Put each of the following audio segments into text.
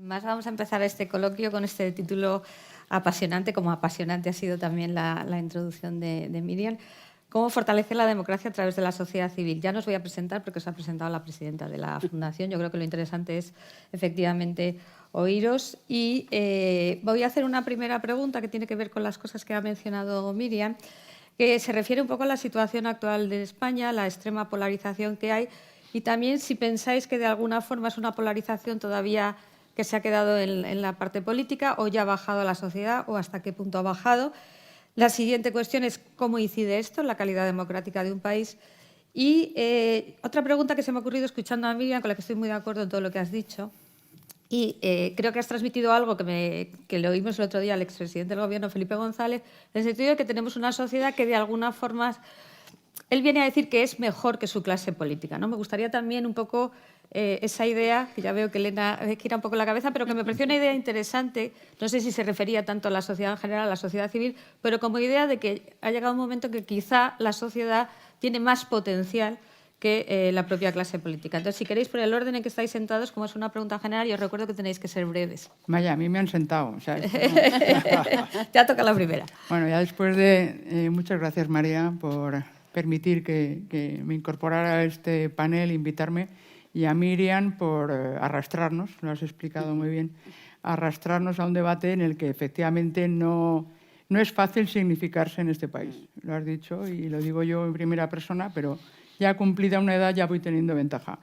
Más vamos a empezar este coloquio con este título apasionante, como apasionante ha sido también la introducción de Miriam. ¿Cómo fortalecer la democracia a través de la sociedad civil? Ya no os voy a presentar porque os ha presentado la presidenta de la Fundación. Yo creo que lo interesante es efectivamente oíros. Y voy a hacer una primera pregunta que tiene que ver con las cosas que ha mencionado Miriam, que se refiere un poco a la situación actual de España, la extrema polarización que hay y también si pensáis que de alguna forma es una polarización todavía que se ha quedado en la parte política o ya ha bajado a la sociedad o hasta qué punto ha bajado. La siguiente cuestión es cómo incide esto en la calidad democrática de un país. Y otra pregunta que se me ha ocurrido escuchando a Miriam, con la que estoy muy de acuerdo en todo lo que has dicho, y creo que has transmitido algo que le oímos el otro día al expresidente del Gobierno, Felipe González, en el sentido de que tenemos una sociedad que de alguna forma él viene a decir que es mejor que su clase política, ¿no? Me gustaría también un poco esa idea, que ya veo que Elena gira un poco la cabeza, pero que me pareció una idea interesante, no sé si se refería tanto a la sociedad en general, a la sociedad civil, pero como idea de que ha llegado un momento en que quizá la sociedad tiene más potencial que la propia clase política. Entonces, si queréis, por el orden en que estáis sentados, como es una pregunta general, y os recuerdo que tenéis que ser breves. Vaya, a mí me han sentado. O sea, Te ha tocado la primera. Bueno, ya después de... muchas gracias, María, por permitir que me incorporara a este panel, invitarme, y a Miriam por arrastrarnos, lo has explicado muy bien, arrastrarnos a un debate en el que efectivamente no es fácil significarse en este país. Lo has dicho y lo digo yo en primera persona, pero ya cumplida una edad ya voy teniendo ventaja.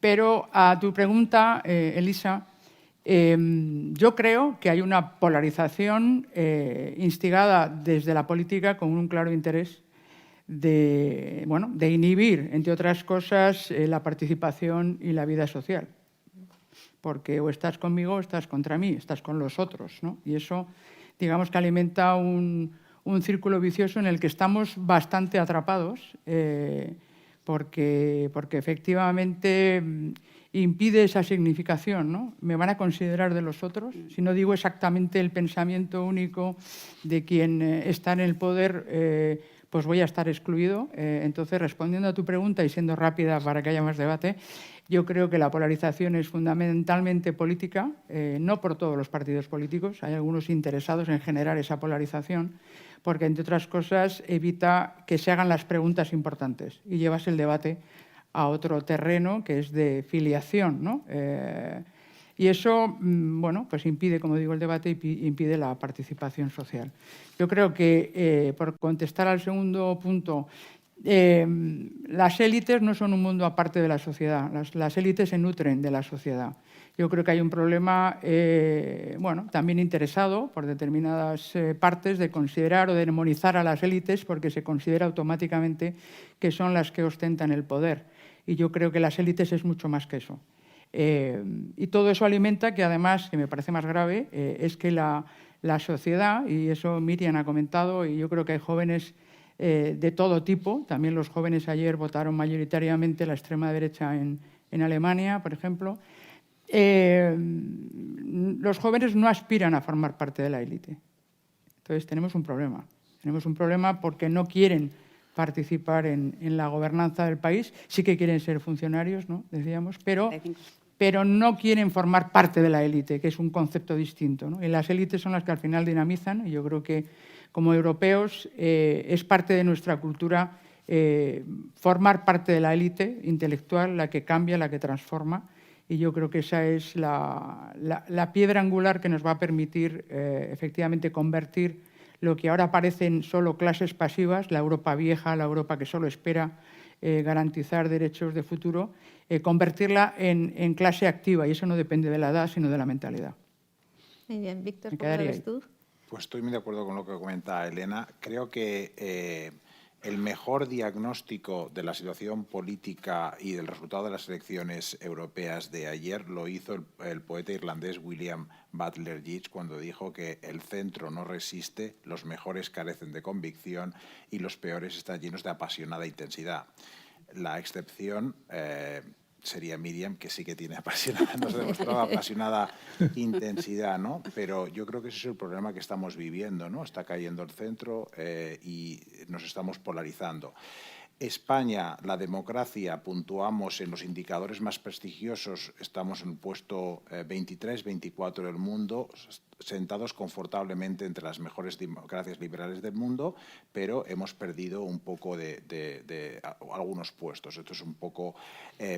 Pero a tu pregunta, Elisa, yo creo que hay una polarización instigada desde la política con un claro interés de inhibir, entre otras cosas, la participación y la vida social. Porque o estás conmigo o estás contra mí, estás con los otros, ¿no? Y eso, digamos que alimenta un círculo vicioso en el que estamos bastante atrapados porque efectivamente impide esa significación, ¿no? Me van a considerar de los otros. Si no digo exactamente el pensamiento único de quien está en el poder, pues voy a estar excluido. Entonces, respondiendo a tu pregunta y siendo rápida para que haya más debate, yo creo que la polarización es fundamentalmente política, no por todos los partidos políticos. Hay algunos interesados en generar esa polarización, porque, entre otras cosas, evita que se hagan las preguntas importantes y llevas el debate a otro terreno que es de filiación, ¿no? Y eso, bueno, pues impide, como digo, el debate y impide la participación social. Yo creo que, por contestar al segundo punto, las élites no son un mundo aparte de la sociedad. Las élites se nutren de la sociedad. Yo creo que hay un problema, bueno, también interesado por determinadas partes de considerar o de demonizar a las élites porque se considera automáticamente que son las que ostentan el poder. Y yo creo que las élites es mucho más que eso. Y todo eso alimenta que, además, que me parece más grave, es que la sociedad, y eso Miriam ha comentado, y yo creo que hay jóvenes de todo tipo, también los jóvenes ayer votaron mayoritariamente la extrema derecha en Alemania, por ejemplo. Los jóvenes no aspiran a formar parte de la élite. Entonces tenemos un problema. Tenemos un problema porque no quieren participar en la gobernanza del país. Sí que quieren ser funcionarios, ¿no? Decíamos, pero no quieren formar parte de la élite, que es un concepto distinto, ¿no? Y las élites son las que al final dinamizan, y yo creo que como europeos es parte de nuestra cultura formar parte de la élite intelectual, la que cambia, la que transforma, y yo creo que esa es la piedra angular que nos va a permitir efectivamente convertir lo que ahora parecen solo clases pasivas, la Europa vieja, la Europa que solo espera garantizar derechos de futuro, convertirla en clase activa, y eso no depende de la edad, sino de la mentalidad. Muy bien, Víctor, ¿cómo lo ves tú? Pues estoy muy de acuerdo con lo que comenta Elena. Creo que el mejor diagnóstico de la situación política y del resultado de las elecciones europeas de ayer lo hizo el poeta irlandés William Butler Yeats cuando dijo que el centro no resiste, los mejores carecen de convicción y los peores están llenos de apasionada intensidad. La excepción sería Miriam, que sí que tiene nos ha demostrado apasionada intensidad, ¿no? Pero yo creo que ese es el problema que estamos viviendo, ¿no? Está cayendo el centro y nos estamos polarizando. España, la democracia, puntuamos en los indicadores más prestigiosos, estamos en el puesto 23, 24 del mundo, sentados confortablemente entre las mejores democracias liberales del mundo, pero hemos perdido un poco de algunos puestos. Esto es un poco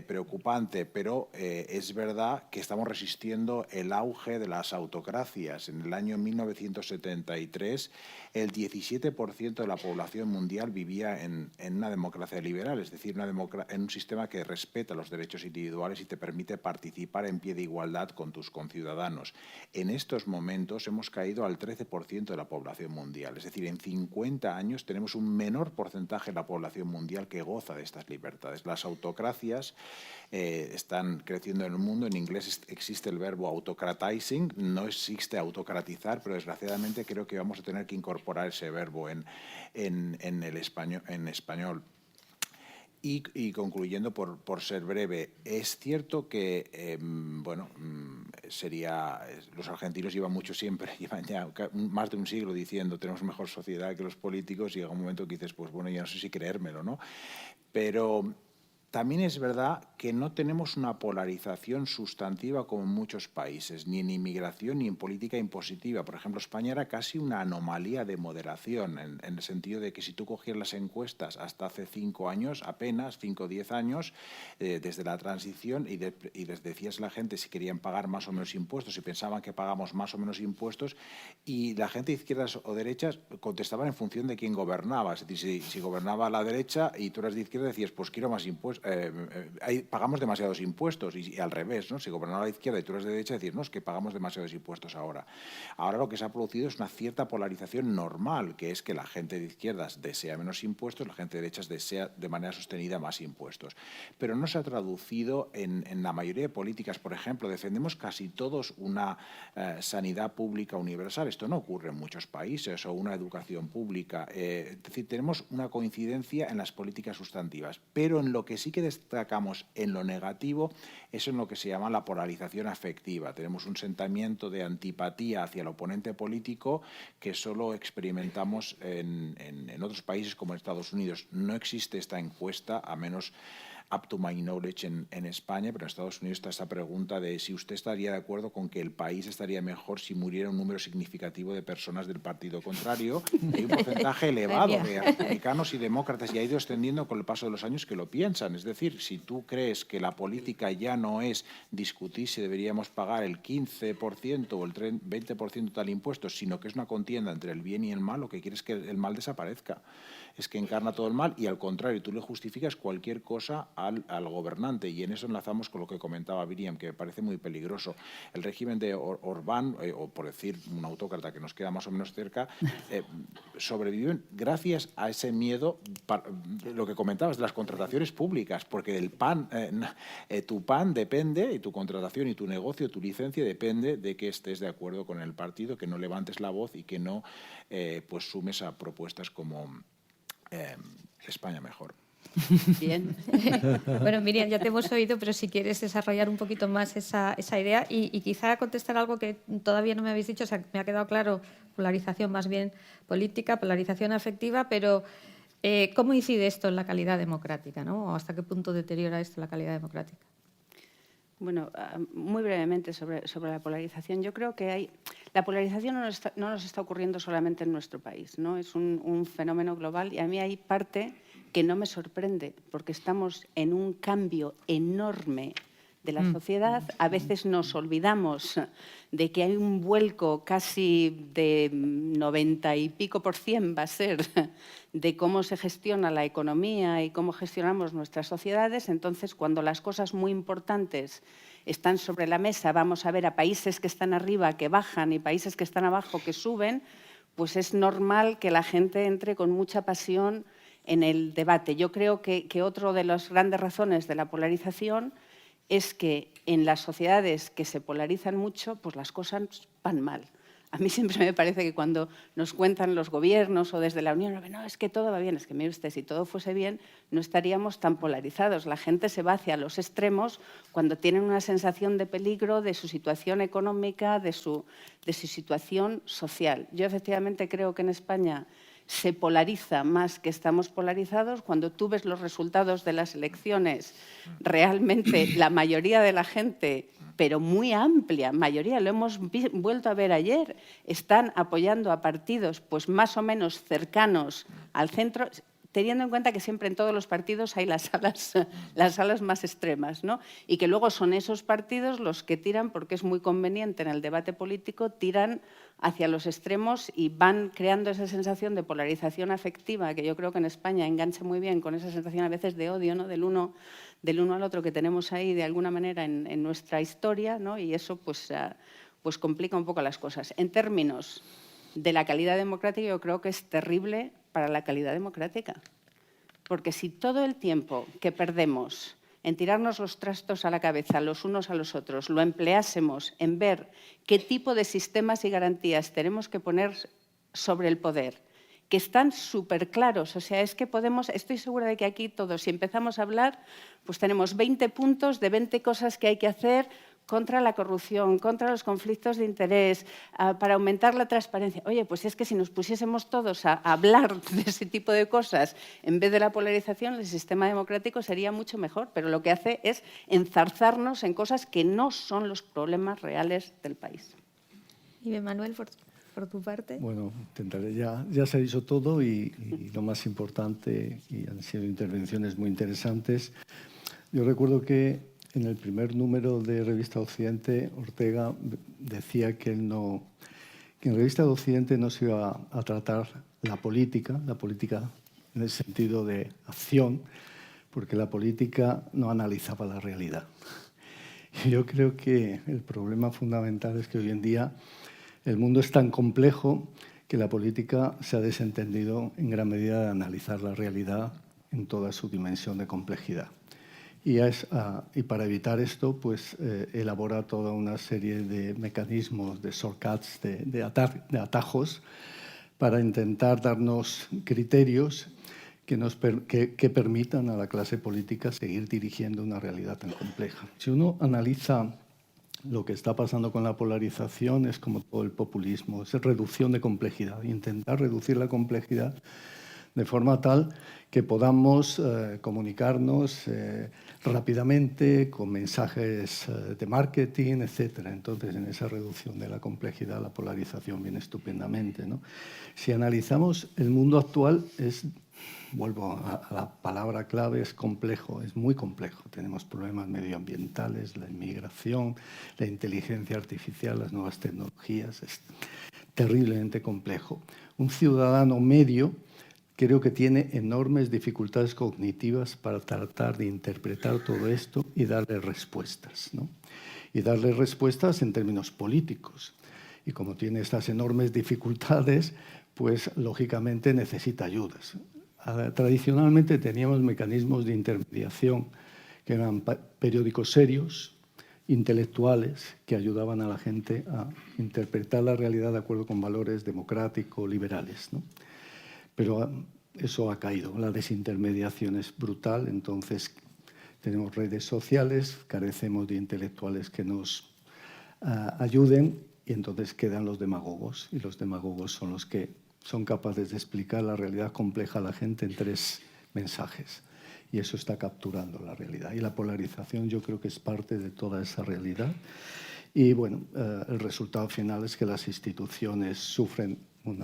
preocupante, pero es verdad que estamos resistiendo el auge de las autocracias. En el año 1973, el 17% de la población mundial vivía en una democracia liberal, es decir, en un sistema que respeta los derechos individuales y te permite participar en pie de igualdad con tus conciudadanos. En estos momentos hemos caído al 13% de la población mundial, es decir, en 50 años tenemos un menor porcentaje de la población mundial que goza de estas libertades. Las autocracias están creciendo en el mundo. En inglés existe el verbo autocratizing, no existe autocratizar, pero desgraciadamente creo que vamos a tener que incorporar ese verbo en español. Y concluyendo, por ser breve, es cierto que, los argentinos llevan ya más de un siglo diciendo tenemos mejor sociedad que los políticos, y llega un momento que dices, pues bueno, ya no sé si creérmelo, ¿no? Pero también es verdad que no tenemos una polarización sustantiva como en muchos países, ni en inmigración ni en política impositiva. Por ejemplo, España era casi una anomalía de moderación, en el sentido de que si tú cogías las encuestas hasta hace 5 años, apenas 5 o 10 años, desde la transición, y les decías a la gente si querían pagar más o menos impuestos, si pensaban que pagamos más o menos impuestos, y la gente de izquierdas o derechas contestaban en función de quién gobernaba. Es decir, si gobernaba a la derecha y tú eras de izquierda, decías, pues quiero más impuestos. Pagamos demasiados impuestos, y al revés, ¿no? Si gobernaba la izquierda y tú eres de derecha, decir, no, es que pagamos demasiados impuestos ahora. Ahora lo que se ha producido es una cierta polarización normal, que es que la gente de izquierdas desea menos impuestos, la gente de derechas desea de manera sostenida más impuestos. Pero no se ha traducido en la mayoría de políticas. Por ejemplo, defendemos casi todos una sanidad pública universal. Esto no ocurre en muchos países, o una educación pública. Es decir, tenemos una coincidencia en las políticas sustantivas, pero en lo que sí que destacamos en lo negativo es en lo que se llama la polarización afectiva. Tenemos un sentimiento de antipatía hacia el oponente político que solo experimentamos en otros países como Estados Unidos. No existe esta encuesta, a menos up to my knowledge en España, pero en Estados Unidos está esa pregunta de si usted estaría de acuerdo con que el país estaría mejor si muriera un número significativo de personas del partido contrario. Hay un porcentaje elevado de republicanos y demócratas, y ha ido extendiendo con el paso de los años, que lo piensan. Es decir, si tú crees que la política ya no es discutir si deberíamos pagar el 15% o el 20% tal impuesto, sino que es una contienda entre el bien y el mal, lo que quieres es que el mal desaparezca. Es que encarna todo el mal, y al contrario, tú le justificas cualquier cosa al gobernante, y en eso enlazamos con lo que comentaba Miriam, que me parece muy peligroso. El régimen de Orbán, o por decir un autócrata que nos queda más o menos cerca, sobreviven gracias a ese miedo, lo que comentabas, de las contrataciones públicas, porque del pan, tu pan depende, y tu contratación y tu negocio, tu licencia, depende de que estés de acuerdo con el partido, que no levantes la voz y que no pues sumes a propuestas como España mejor. Bien. Bueno, Miriam, ya te hemos oído, pero si quieres desarrollar un poquito más esa idea y quizá contestar algo que todavía no me habéis dicho. O sea, me ha quedado claro, polarización más bien política, polarización afectiva, pero ¿cómo incide esto en la calidad democrática, ¿no? ¿O hasta qué punto deteriora esto la calidad democrática? Bueno, muy brevemente sobre la polarización. Yo creo que la polarización no nos está ocurriendo solamente en nuestro país, ¿no? Es un fenómeno global, y a mí hay parte que no me sorprende, porque estamos en un cambio enorme de la sociedad. A veces nos olvidamos de que hay un vuelco casi de 90 y pico % va a ser de cómo se gestiona la economía y cómo gestionamos nuestras sociedades. Entonces, cuando las cosas muy importantes están sobre la mesa, vamos a ver a países que están arriba que bajan y países que están abajo que suben, pues es normal que la gente entre con mucha pasión en el debate. Yo creo que otra de las grandes razones de la polarización es que en las sociedades que se polarizan mucho, pues las cosas van mal. A mí siempre me parece que cuando nos cuentan los gobiernos o desde la Unión, no, es que todo va bien, es que mire usted, si todo fuese bien, no estaríamos tan polarizados. La gente se va hacia los extremos cuando tienen una sensación de peligro de su situación económica, de su situación social. Yo efectivamente creo que en España se polariza más que estamos polarizados. Cuando tú ves los resultados de las elecciones, realmente la mayoría de la gente, pero muy amplia mayoría, lo hemos vuelto a ver ayer, están apoyando a partidos pues más o menos cercanos al centro, teniendo en cuenta que siempre en todos los partidos hay las alas más extremas, ¿no? Y que luego son esos partidos los que tiran, porque es muy conveniente en el debate político, tiran hacia los extremos y van creando esa sensación de polarización afectiva, que yo creo que en España engancha muy bien con esa sensación a veces de odio, ¿no? del uno al otro que tenemos ahí de alguna manera en nuestra historia, ¿no? Y eso pues complica un poco las cosas. En términos de la calidad democrática, yo creo que es terrible para la calidad democrática. Porque si todo el tiempo que perdemos en tirarnos los trastos a la cabeza los unos a los otros lo empleásemos en ver qué tipo de sistemas y garantías tenemos que poner sobre el poder, que están súper claros, o sea, es que podemos, estoy segura de que aquí todos, si empezamos a hablar, pues tenemos 20 puntos de 20 cosas que hay que hacer contra la corrupción, contra los conflictos de interés, para aumentar la transparencia. Oye, pues es que si nos pusiésemos todos a hablar de ese tipo de cosas en vez de la polarización, el sistema democrático sería mucho mejor, pero lo que hace es enzarzarnos en cosas que no son los problemas reales del país. Y Manuel, por tu parte. Bueno, intentaré, ya se ha dicho todo y lo más importante, y han sido intervenciones muy interesantes. Yo recuerdo que en el primer número de Revista Occidente, Ortega decía que en Revista de Occidente no se iba a tratar la política en el sentido de acción, porque la política no analizaba la realidad. Y yo creo que el problema fundamental es que hoy en día el mundo es tan complejo que la política se ha desentendido en gran medida de analizar la realidad en toda su dimensión de complejidad. Y para evitar esto, pues elabora toda una serie de mecanismos, de shortcuts, de atajos, para intentar darnos criterios que permitan a la clase política seguir dirigiendo una realidad tan compleja. Si uno analiza lo que está pasando con la polarización, es como todo el populismo, es reducción de complejidad, intentar reducir la complejidad de forma tal que podamos comunicarnos rápidamente con mensajes de marketing, etc. Entonces, en esa reducción de la complejidad, la polarización viene estupendamente, ¿no? Si analizamos el mundo actual, vuelvo a la palabra clave, es complejo, es muy complejo. Tenemos problemas medioambientales, la inmigración, la inteligencia artificial, las nuevas tecnologías, es terriblemente complejo. Un ciudadano medio creo que tiene enormes dificultades cognitivas para tratar de interpretar todo esto y darle respuestas, ¿no? Y darle respuestas en términos políticos. Y como tiene estas enormes dificultades, pues lógicamente necesita ayudas. Tradicionalmente teníamos mecanismos de intermediación que eran periódicos serios, intelectuales, que ayudaban a la gente a interpretar la realidad de acuerdo con valores democráticos, liberales, ¿no? Pero eso ha caído, la desintermediación es brutal, entonces tenemos redes sociales, carecemos de intelectuales que nos ayuden y entonces quedan los demagogos, y los demagogos son los que son capaces de explicar la realidad compleja a la gente en 3 mensajes. Y eso está capturando la realidad. Y la polarización yo creo que es parte de toda esa realidad. Y bueno, el resultado final es que las instituciones sufren un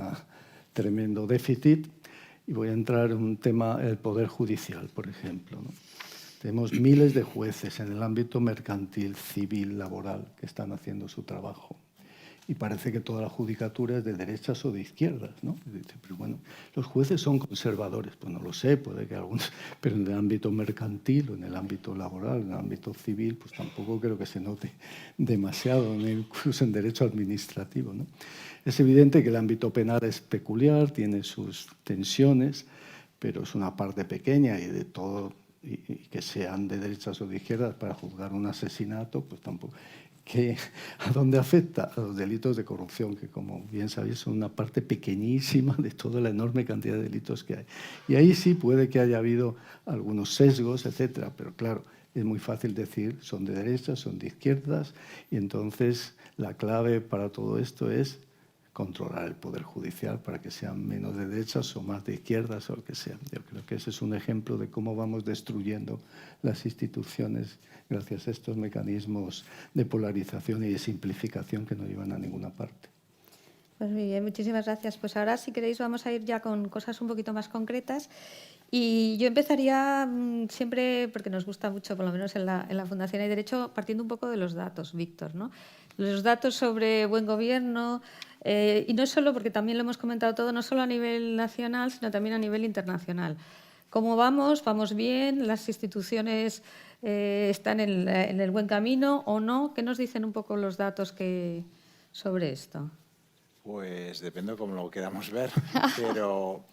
tremendo déficit. Y voy a entrar en un tema, el Poder Judicial, por ejemplo, ¿no? Tenemos miles de jueces en el ámbito mercantil, civil, laboral, que están haciendo su trabajo. Y parece que toda la judicatura es de derechas o de izquierdas, ¿no? Pero bueno, los jueces son conservadores, pues no lo sé, puede que algunos, pero en el ámbito mercantil o en el ámbito laboral, en el ámbito civil, pues tampoco creo que se note demasiado, incluso en derecho administrativo, ¿no? Es evidente que el ámbito penal es peculiar, tiene sus tensiones, pero es una parte pequeña y de todo, y que sean de derechas o de izquierdas para juzgar un asesinato, pues tampoco. ¿A dónde afecta? A los delitos de corrupción, que como bien sabéis son una parte pequeñísima de toda la enorme cantidad de delitos que hay. Y ahí sí puede que haya habido algunos sesgos, etcétera, pero claro, es muy fácil decir son de derechas, son de izquierdas, y entonces la clave para todo esto es controlar el Poder Judicial para que sean menos de derechas o más de izquierdas o lo que sea. Yo creo que ese es un ejemplo de cómo vamos destruyendo las instituciones gracias a estos mecanismos de polarización y de simplificación que no llevan a ninguna parte. Pues muy bien, muchísimas gracias. Pues ahora, si queréis, vamos a ir ya con cosas un poquito más concretas. Y yo empezaría siempre, porque nos gusta mucho, por lo menos en la Fundación Hay Derecho, partiendo un poco de los datos, Víctor, ¿no? Los datos sobre buen gobierno, y no solo, porque también lo hemos comentado todo, no solo a nivel nacional, sino también a nivel internacional. ¿Cómo vamos? ¿Vamos bien? ¿Las instituciones están en el buen camino o no? ¿Qué nos dicen un poco los datos sobre esto? Pues depende de cómo lo queramos ver,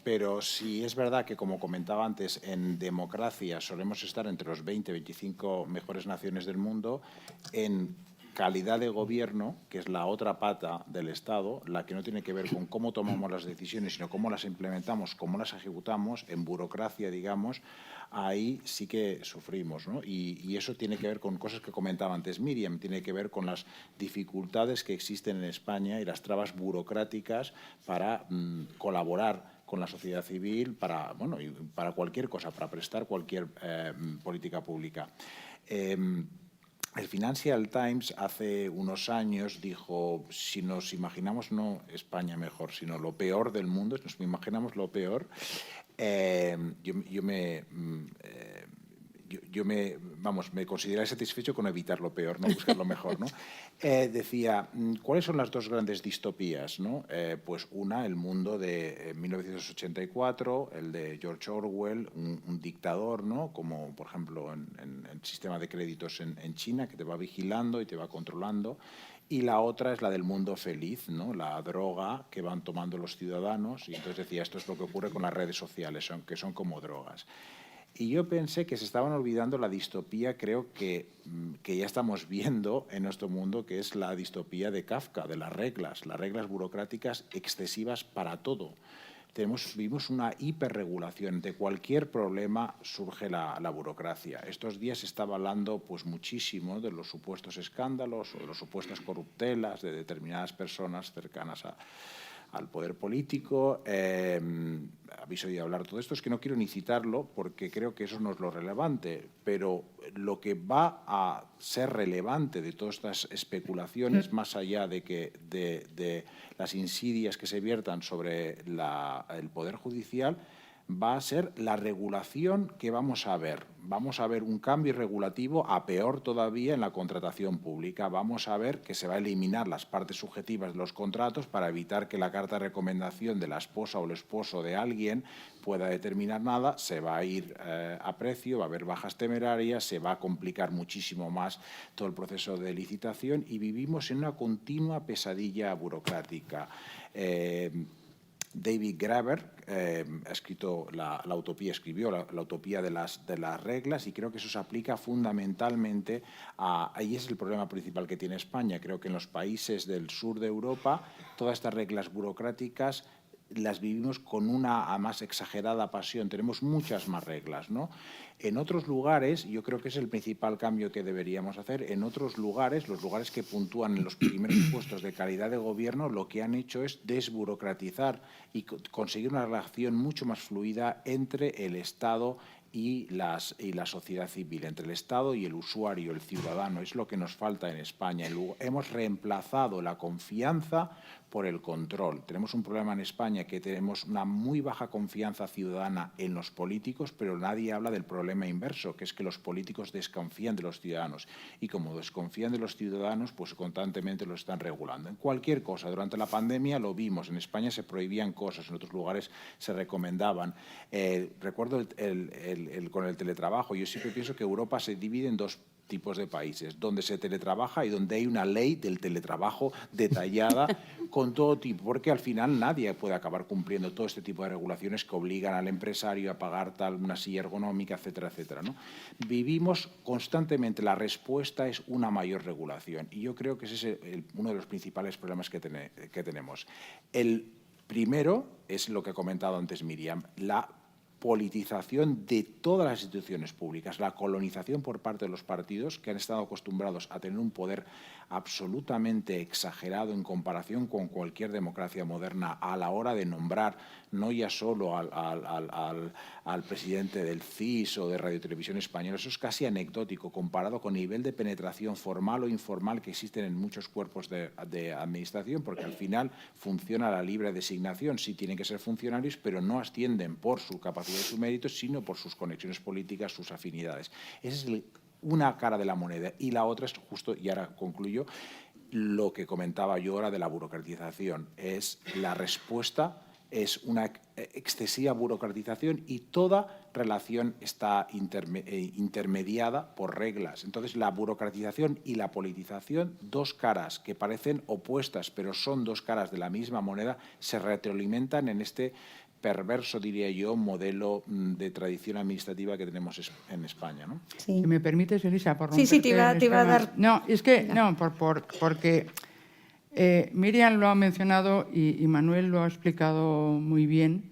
pero sí es verdad que, como comentaba antes, en democracia solemos estar entre los 20, 25 mejores naciones del mundo. En calidad de gobierno, que es la otra pata del Estado, la que no tiene que ver con cómo tomamos las decisiones, sino cómo las implementamos, cómo las ejecutamos, en burocracia, digamos, ahí sí que sufrimos, ¿no? Y eso tiene que ver con cosas que comentaba antes Míriam, tiene que ver con las dificultades que existen en España y las trabas burocráticas para colaborar con la sociedad civil, para cualquier cosa, para prestar cualquier política pública. El Financial Times hace unos años dijo, si nos imaginamos no España mejor, sino lo peor del mundo, si nos imaginamos lo peor, me consideraré satisfecho con evitar lo peor, no buscar lo mejor, ¿no? Decía, ¿cuáles son las dos grandes distopías, ¿no? Pues una, el mundo de 1984, el de George Orwell, un dictador, ¿no? Como, por ejemplo, en el sistema de créditos en China, que te va vigilando y te va controlando. Y la otra es la del mundo feliz, ¿no? La droga que van tomando los ciudadanos. Y entonces decía, esto es lo que ocurre con las redes sociales, que son como drogas. Y yo pensé que se estaban olvidando la distopía, creo que ya estamos viendo en nuestro mundo, que es la distopía de Kafka, de las reglas burocráticas excesivas para todo. Vivimos una hiperregulación. De cualquier problema surge la burocracia. Estos días se estaba hablando pues, muchísimo de los supuestos escándalos o de las supuestas corruptelas de determinadas personas cercanas al poder político. Habéis oído hablar de todo esto, es que no quiero ni citarlo porque creo que eso no es lo relevante, pero lo que va a ser relevante de todas estas especulaciones, más allá de las insidias que se viertan sobre el Poder Judicial, va a ser la regulación que vamos a ver. Vamos a ver un cambio regulativo a peor todavía en la contratación pública. Vamos a ver que se va a eliminar las partes subjetivas de los contratos para evitar que la carta de recomendación de la esposa o el esposo de alguien pueda determinar nada. Se va a ir a precio, va a haber bajas temerarias, se va a complicar muchísimo más todo el proceso de licitación y vivimos en una continua pesadilla burocrática. David Graeber escribió la utopía de las reglas y creo que eso se aplica fundamentalmente ahí es el problema principal que tiene España. Creo que en los países del sur de Europa todas estas reglas burocráticas las vivimos con una más exagerada pasión. Tenemos muchas más reglas, ¿no? En otros lugares, yo creo que es el principal cambio que deberíamos hacer, en otros lugares, los lugares que puntúan en los primeros puestos de calidad de gobierno, lo que han hecho es desburocratizar y conseguir una relación mucho más fluida entre el Estado y la sociedad civil, entre el Estado y el usuario, el ciudadano. Es lo que nos falta en España. Hemos reemplazado la confianza por el control. Tenemos un problema en España que tenemos una muy baja confianza ciudadana en los políticos, pero nadie habla del problema inverso, que es que los políticos desconfían de los ciudadanos. Y como desconfían de los ciudadanos, pues constantemente lo están regulando. En cualquier cosa. Durante la pandemia lo vimos. En España se prohibían cosas, en otros lugares se recomendaban. Recuerdo con el teletrabajo. Yo siempre pienso que Europa se divide en dos tipos de países, donde se teletrabaja y donde hay una ley del teletrabajo detallada con todo tipo, porque al final nadie puede acabar cumpliendo todo este tipo de regulaciones que obligan al empresario a pagar una silla ergonómica, etcétera, etcétera, ¿no? Vivimos constantemente, la respuesta es una mayor regulación y yo creo que ese es uno de los principales problemas que tenemos. El primero es lo que ha comentado antes Míriam, la politización de todas las instituciones públicas, la colonización por parte de los partidos que han estado acostumbrados a tener un poder absolutamente exagerado en comparación con cualquier democracia moderna a la hora de nombrar no ya solo al presidente del CIS o de Radio Televisión Española. Eso es casi anecdótico comparado con el nivel de penetración formal o informal que existen en muchos cuerpos de administración, porque al final funciona la libre designación. Sí tienen que ser funcionarios, pero no ascienden por su capacidad y su mérito, sino por sus conexiones políticas, sus afinidades. Esa es una cara de la moneda. Y la otra es justo, y ahora concluyo, lo que comentaba yo ahora de la burocratización. Es la respuesta, es una excesiva burocratización y toda relación está intermediada por reglas. Entonces, la burocratización y la politización, dos caras que parecen opuestas, pero son dos caras de la misma moneda, se retroalimentan en este perverso, diría yo, modelo de tradición administrativa que tenemos en España, ¿no? Sí. Si me permites, Elisa, por Sí, te iba a dar... No, es que, no, porque Miriam lo ha mencionado y Manuel lo ha explicado muy bien.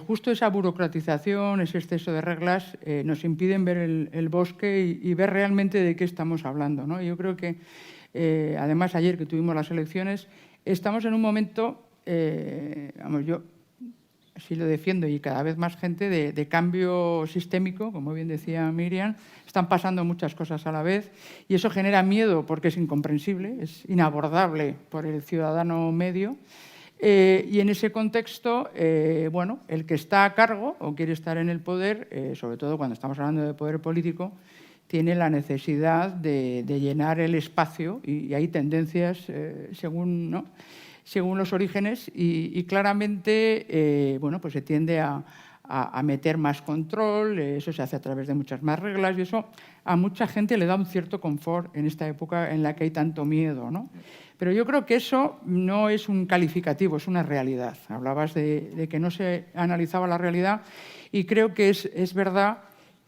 Justo esa burocratización, ese exceso de reglas, nos impiden ver el bosque y ver realmente de qué estamos hablando, ¿no? Yo creo que, además, ayer que tuvimos las elecciones, estamos en un momento, yo así lo defiendo, y cada vez más gente de cambio sistémico, como bien decía Miriam. Están pasando muchas cosas a la vez y eso genera miedo porque es incomprensible, es inabordable por el ciudadano medio. Y en ese contexto, bueno, el que está a cargo o quiere estar en el poder, sobre todo cuando estamos hablando de poder político, tiene la necesidad de llenar el espacio y hay tendencias según los orígenes y claramente bueno, pues se tiende a meter más control, eso se hace a través de muchas más reglas y eso a mucha gente le da un cierto confort en esta época en la que hay tanto miedo, ¿no? Pero yo creo que eso no es un calificativo, es una realidad. Hablabas de que no se analizaba la realidad y creo que es verdad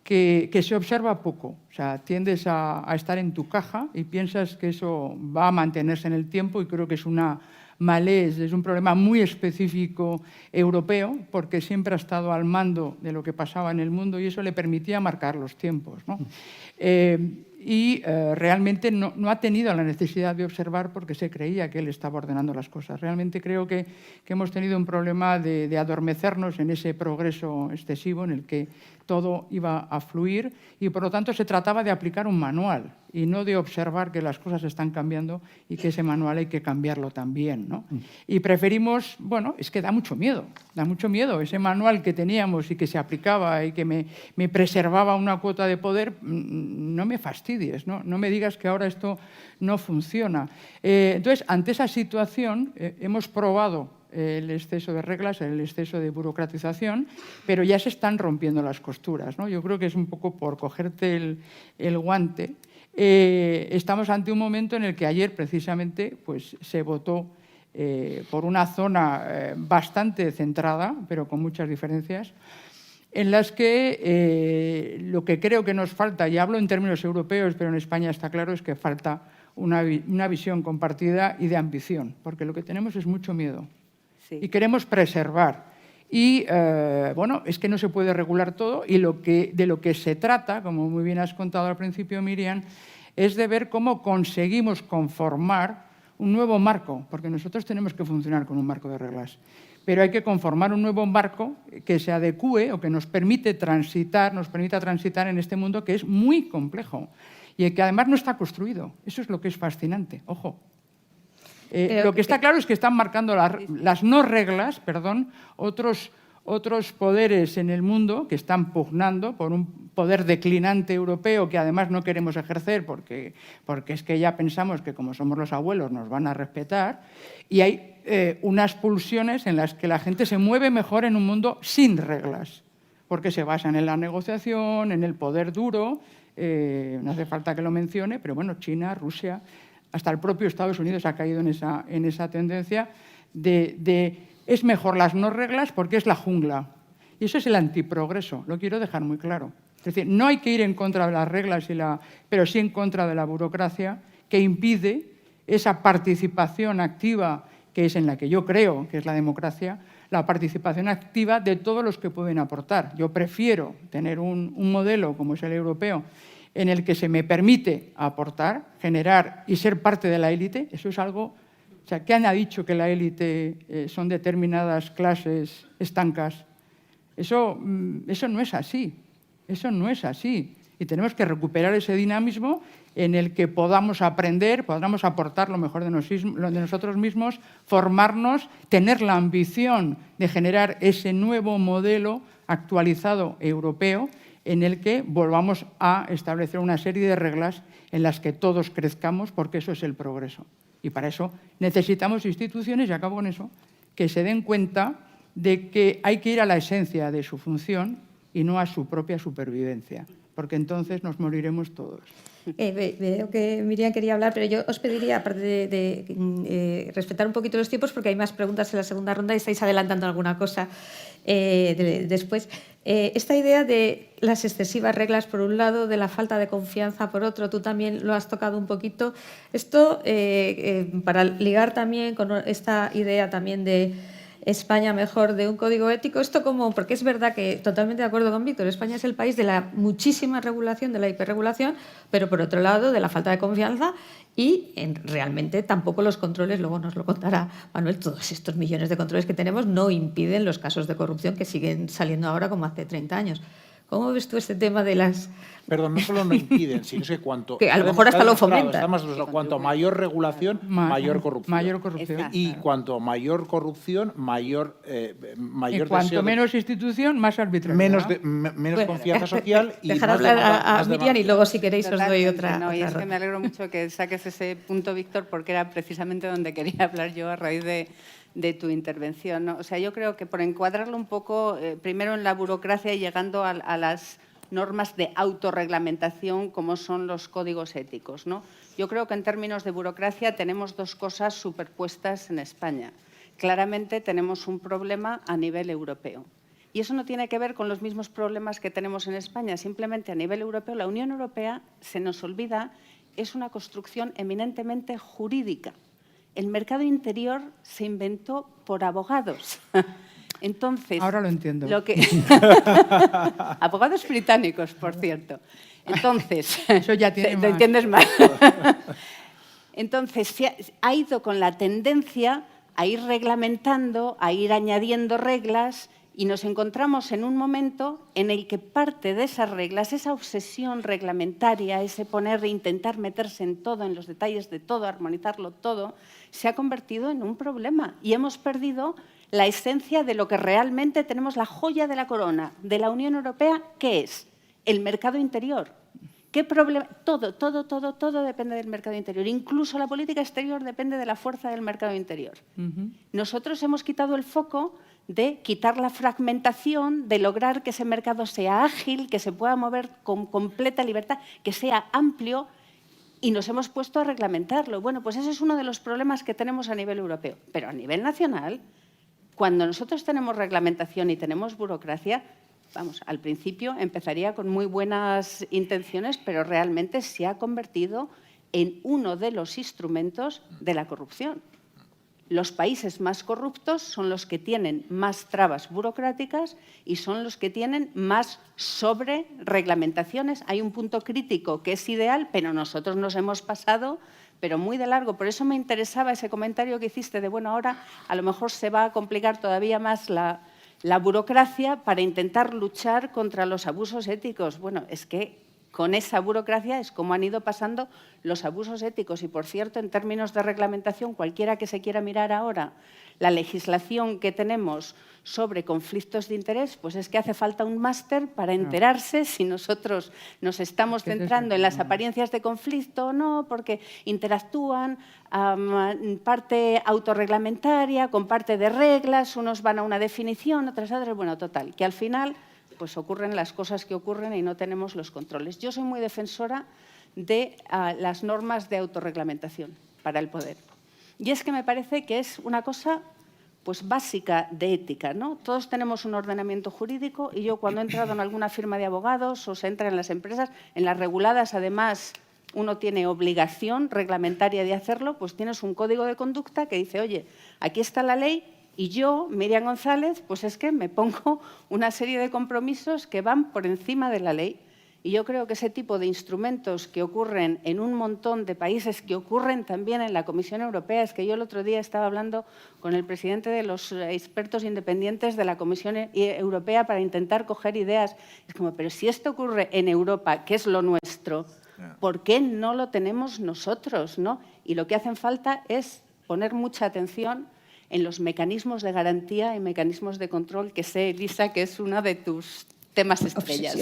que se observa poco. O sea, tiendes a estar en tu caja y piensas que eso va a mantenerse en el tiempo y creo que es una malés, es un problema muy específico europeo porque siempre ha estado al mando de lo que pasaba en el mundo y eso le permitía marcar los tiempos, ¿no? Realmente no ha tenido la necesidad de observar porque se creía que él estaba ordenando las cosas. Realmente creo que hemos tenido un problema de adormecernos en ese progreso excesivo en el que todo iba a fluir y, por lo tanto, se trataba de aplicar un manual y no de observar que las cosas están cambiando y que ese manual hay que cambiarlo también, ¿no? Y preferimos, bueno, es que da mucho miedo ese manual que teníamos y que se aplicaba y que me preservaba una cuota de poder, no me fastidies, ¿no? No me digas que ahora esto no funciona. Entonces, ante esa situación, hemos probado el exceso de reglas, el exceso de burocratización, pero ya se están rompiendo las costuras, ¿no? Yo creo que es un poco por cogerte el guante. Estamos ante un momento en el que ayer precisamente pues, se votó por una zona bastante centrada, pero con muchas diferencias, en las que lo que creo que nos falta, y hablo en términos europeos, pero en España está claro, es que falta una visión compartida y de ambición, porque lo que tenemos es mucho miedo. Sí. Y queremos preservar. Y, bueno, es que no se puede regular todo y de lo que se trata, como muy bien has contado al principio, Miriam, es de ver cómo conseguimos conformar un nuevo marco, porque nosotros tenemos que funcionar con un marco de reglas, pero hay que conformar un nuevo marco que se adecúe o que nos permita transitar en este mundo que es muy complejo y que además no está construido. Eso es lo que es fascinante, ojo. Lo que está claro es que están marcando las no reglas, otros poderes en el mundo que están pugnando por un poder declinante europeo que además no queremos ejercer porque es que ya pensamos que como somos los abuelos nos van a respetar y hay unas pulsiones en las que la gente se mueve mejor en un mundo sin reglas porque se basan en la negociación, en el poder duro, no hace falta que lo mencione, pero bueno, China, Rusia, hasta el propio Estados Unidos ha caído en esa tendencia de es mejor las no reglas porque es la jungla. Y eso es el antiprogreso, lo quiero dejar muy claro. Es decir, no hay que ir en contra de las reglas, pero sí en contra de la burocracia que impide esa participación activa que es en la que yo creo que es la democracia, la participación activa de todos los que pueden aportar. Yo prefiero tener un modelo como es el europeo, en el que se me permite aportar, generar y ser parte de la élite. Eso es algo... O sea, ¿quién ha dicho que la élite son determinadas clases estancas? Eso no es así. Eso no es así. Y tenemos que recuperar ese dinamismo en el que podamos aprender, podamos aportar lo mejor de nosotros mismos, formarnos, tener la ambición de generar ese nuevo modelo actualizado europeo en el que volvamos a establecer una serie de reglas en las que todos crezcamos, porque eso es el progreso. Y para eso necesitamos instituciones, y acabo con eso, que se den cuenta de que hay que ir a la esencia de su función y no a su propia supervivencia, porque entonces nos moriremos todos. Veo que Miriam quería hablar, pero yo os pediría, aparte de respetar un poquito los tiempos, porque hay más preguntas en la segunda ronda y estáis adelantando alguna cosa después. Esta idea de las excesivas reglas, por un lado, de la falta de confianza, por otro, tú también lo has tocado un poquito. Esto, para ligar también con esta idea también de España mejor, de un código ético, esto como, porque es verdad que totalmente de acuerdo con Víctor, España es el país de la muchísima regulación, de la hiperregulación, pero por otro lado de la falta de confianza y realmente tampoco los controles, luego nos lo contará Manuel, todos estos millones de controles que tenemos no impiden los casos de corrupción que siguen saliendo ahora como hace 30 años. ¿Cómo ves tú este tema de las...? Perdón, no solo no impiden, sino que cuanto... Que a lo mejor hasta lo fomenta. Cuanto mayor regulación, mayor corrupción. Mayor corrupción. Y cuanto mayor corrupción, mayor y cuanto menos institución, más arbitrariedad. Menos confianza social y dejar más hablar a más Miriam y luego, si queréis, os doy Totalmente, otra. no, y otra es que ronda. me alegro mucho que saques ese punto, Víctor, porque era precisamente donde quería hablar yo a raíz de tu intervención, ¿no? O sea, yo creo que por encuadrarlo un poco, primero en la burocracia y llegando a las normas de autorreglamentación como son los códigos éticos, ¿no? Yo creo que en términos de burocracia tenemos dos cosas superpuestas en España. Claramente tenemos un problema a nivel europeo. Y eso no tiene que ver con los mismos problemas que tenemos en España, simplemente a nivel europeo. La Unión Europea, se nos olvida, es una construcción eminentemente jurídica. El mercado interior se inventó por abogados. Entonces, ahora lo entiendo. Abogados británicos, por cierto. Entonces, eso ya tiene lo entiendes más. Entonces, se ha ido con la tendencia a ir reglamentando, a ir añadiendo reglas, y nos encontramos en un momento en el que parte de esas reglas, esa obsesión reglamentaria, ese intentar meterse en todo, en los detalles de todo, armonizarlo todo, se ha convertido en un problema y hemos perdido la esencia de lo que realmente tenemos, la joya de la corona de la Unión Europea, ¿qué es? El mercado interior. ¿Qué problema? Todo depende del mercado interior. Incluso la política exterior depende de la fuerza del mercado interior. Nosotros hemos quitado el foco de quitar la fragmentación, de lograr que ese mercado sea ágil, que se pueda mover con completa libertad, que sea amplio, y nos hemos puesto a reglamentarlo. Bueno, pues ese es uno de los problemas que tenemos a nivel europeo. Pero a nivel nacional, cuando nosotros tenemos reglamentación y tenemos burocracia, vamos, al principio empezaría con muy buenas intenciones, pero realmente se ha convertido en uno de los instrumentos de la corrupción. Los países más corruptos son los que tienen más trabas burocráticas y son los que tienen más sobre-reglamentaciones. Hay un punto crítico que es ideal, pero nosotros nos hemos pasado, pero muy de largo. Por eso me interesaba ese comentario que hiciste de, bueno, ahora a lo mejor se va a complicar todavía más la burocracia para intentar luchar contra los abusos éticos. Bueno, es que con esa burocracia es como han ido pasando los abusos éticos. Y, por cierto, en términos de reglamentación, cualquiera que se quiera mirar ahora la legislación que tenemos sobre conflictos de interés, pues es que hace falta un máster para enterarse si nosotros nos estamos centrando en las apariencias de conflicto o no, porque interactúan parte autorreglamentaria con parte de reglas, unos van a una definición, otras a otra. Bueno, total, que al final pues ocurren las cosas que ocurren y no tenemos los controles. Yo soy muy defensora de las normas de autorreglamentación para el poder. Y es que me parece que es una cosa pues básica de ética, ¿no? Todos tenemos un ordenamiento jurídico y yo cuando he entrado en alguna firma de abogados o se entra en las empresas, en las reguladas además uno tiene obligación reglamentaria de hacerlo, pues tienes un código de conducta que dice, oye, aquí está la ley y yo, Miriam González, pues es que me pongo una serie de compromisos que van por encima de la ley. Y yo creo que ese tipo de instrumentos que ocurren en un montón de países, que ocurren también en la Comisión Europea, es que yo el otro día estaba hablando con el presidente de los expertos independientes de la Comisión Europea para intentar coger ideas. Es como, pero si esto ocurre en Europa, que es lo nuestro, ¿por qué no lo tenemos nosotros, ¿no? Y lo que hace falta es poner mucha atención en los mecanismos de garantía y mecanismos de control, que sé, Elisa, que es una de tus temas estrellas.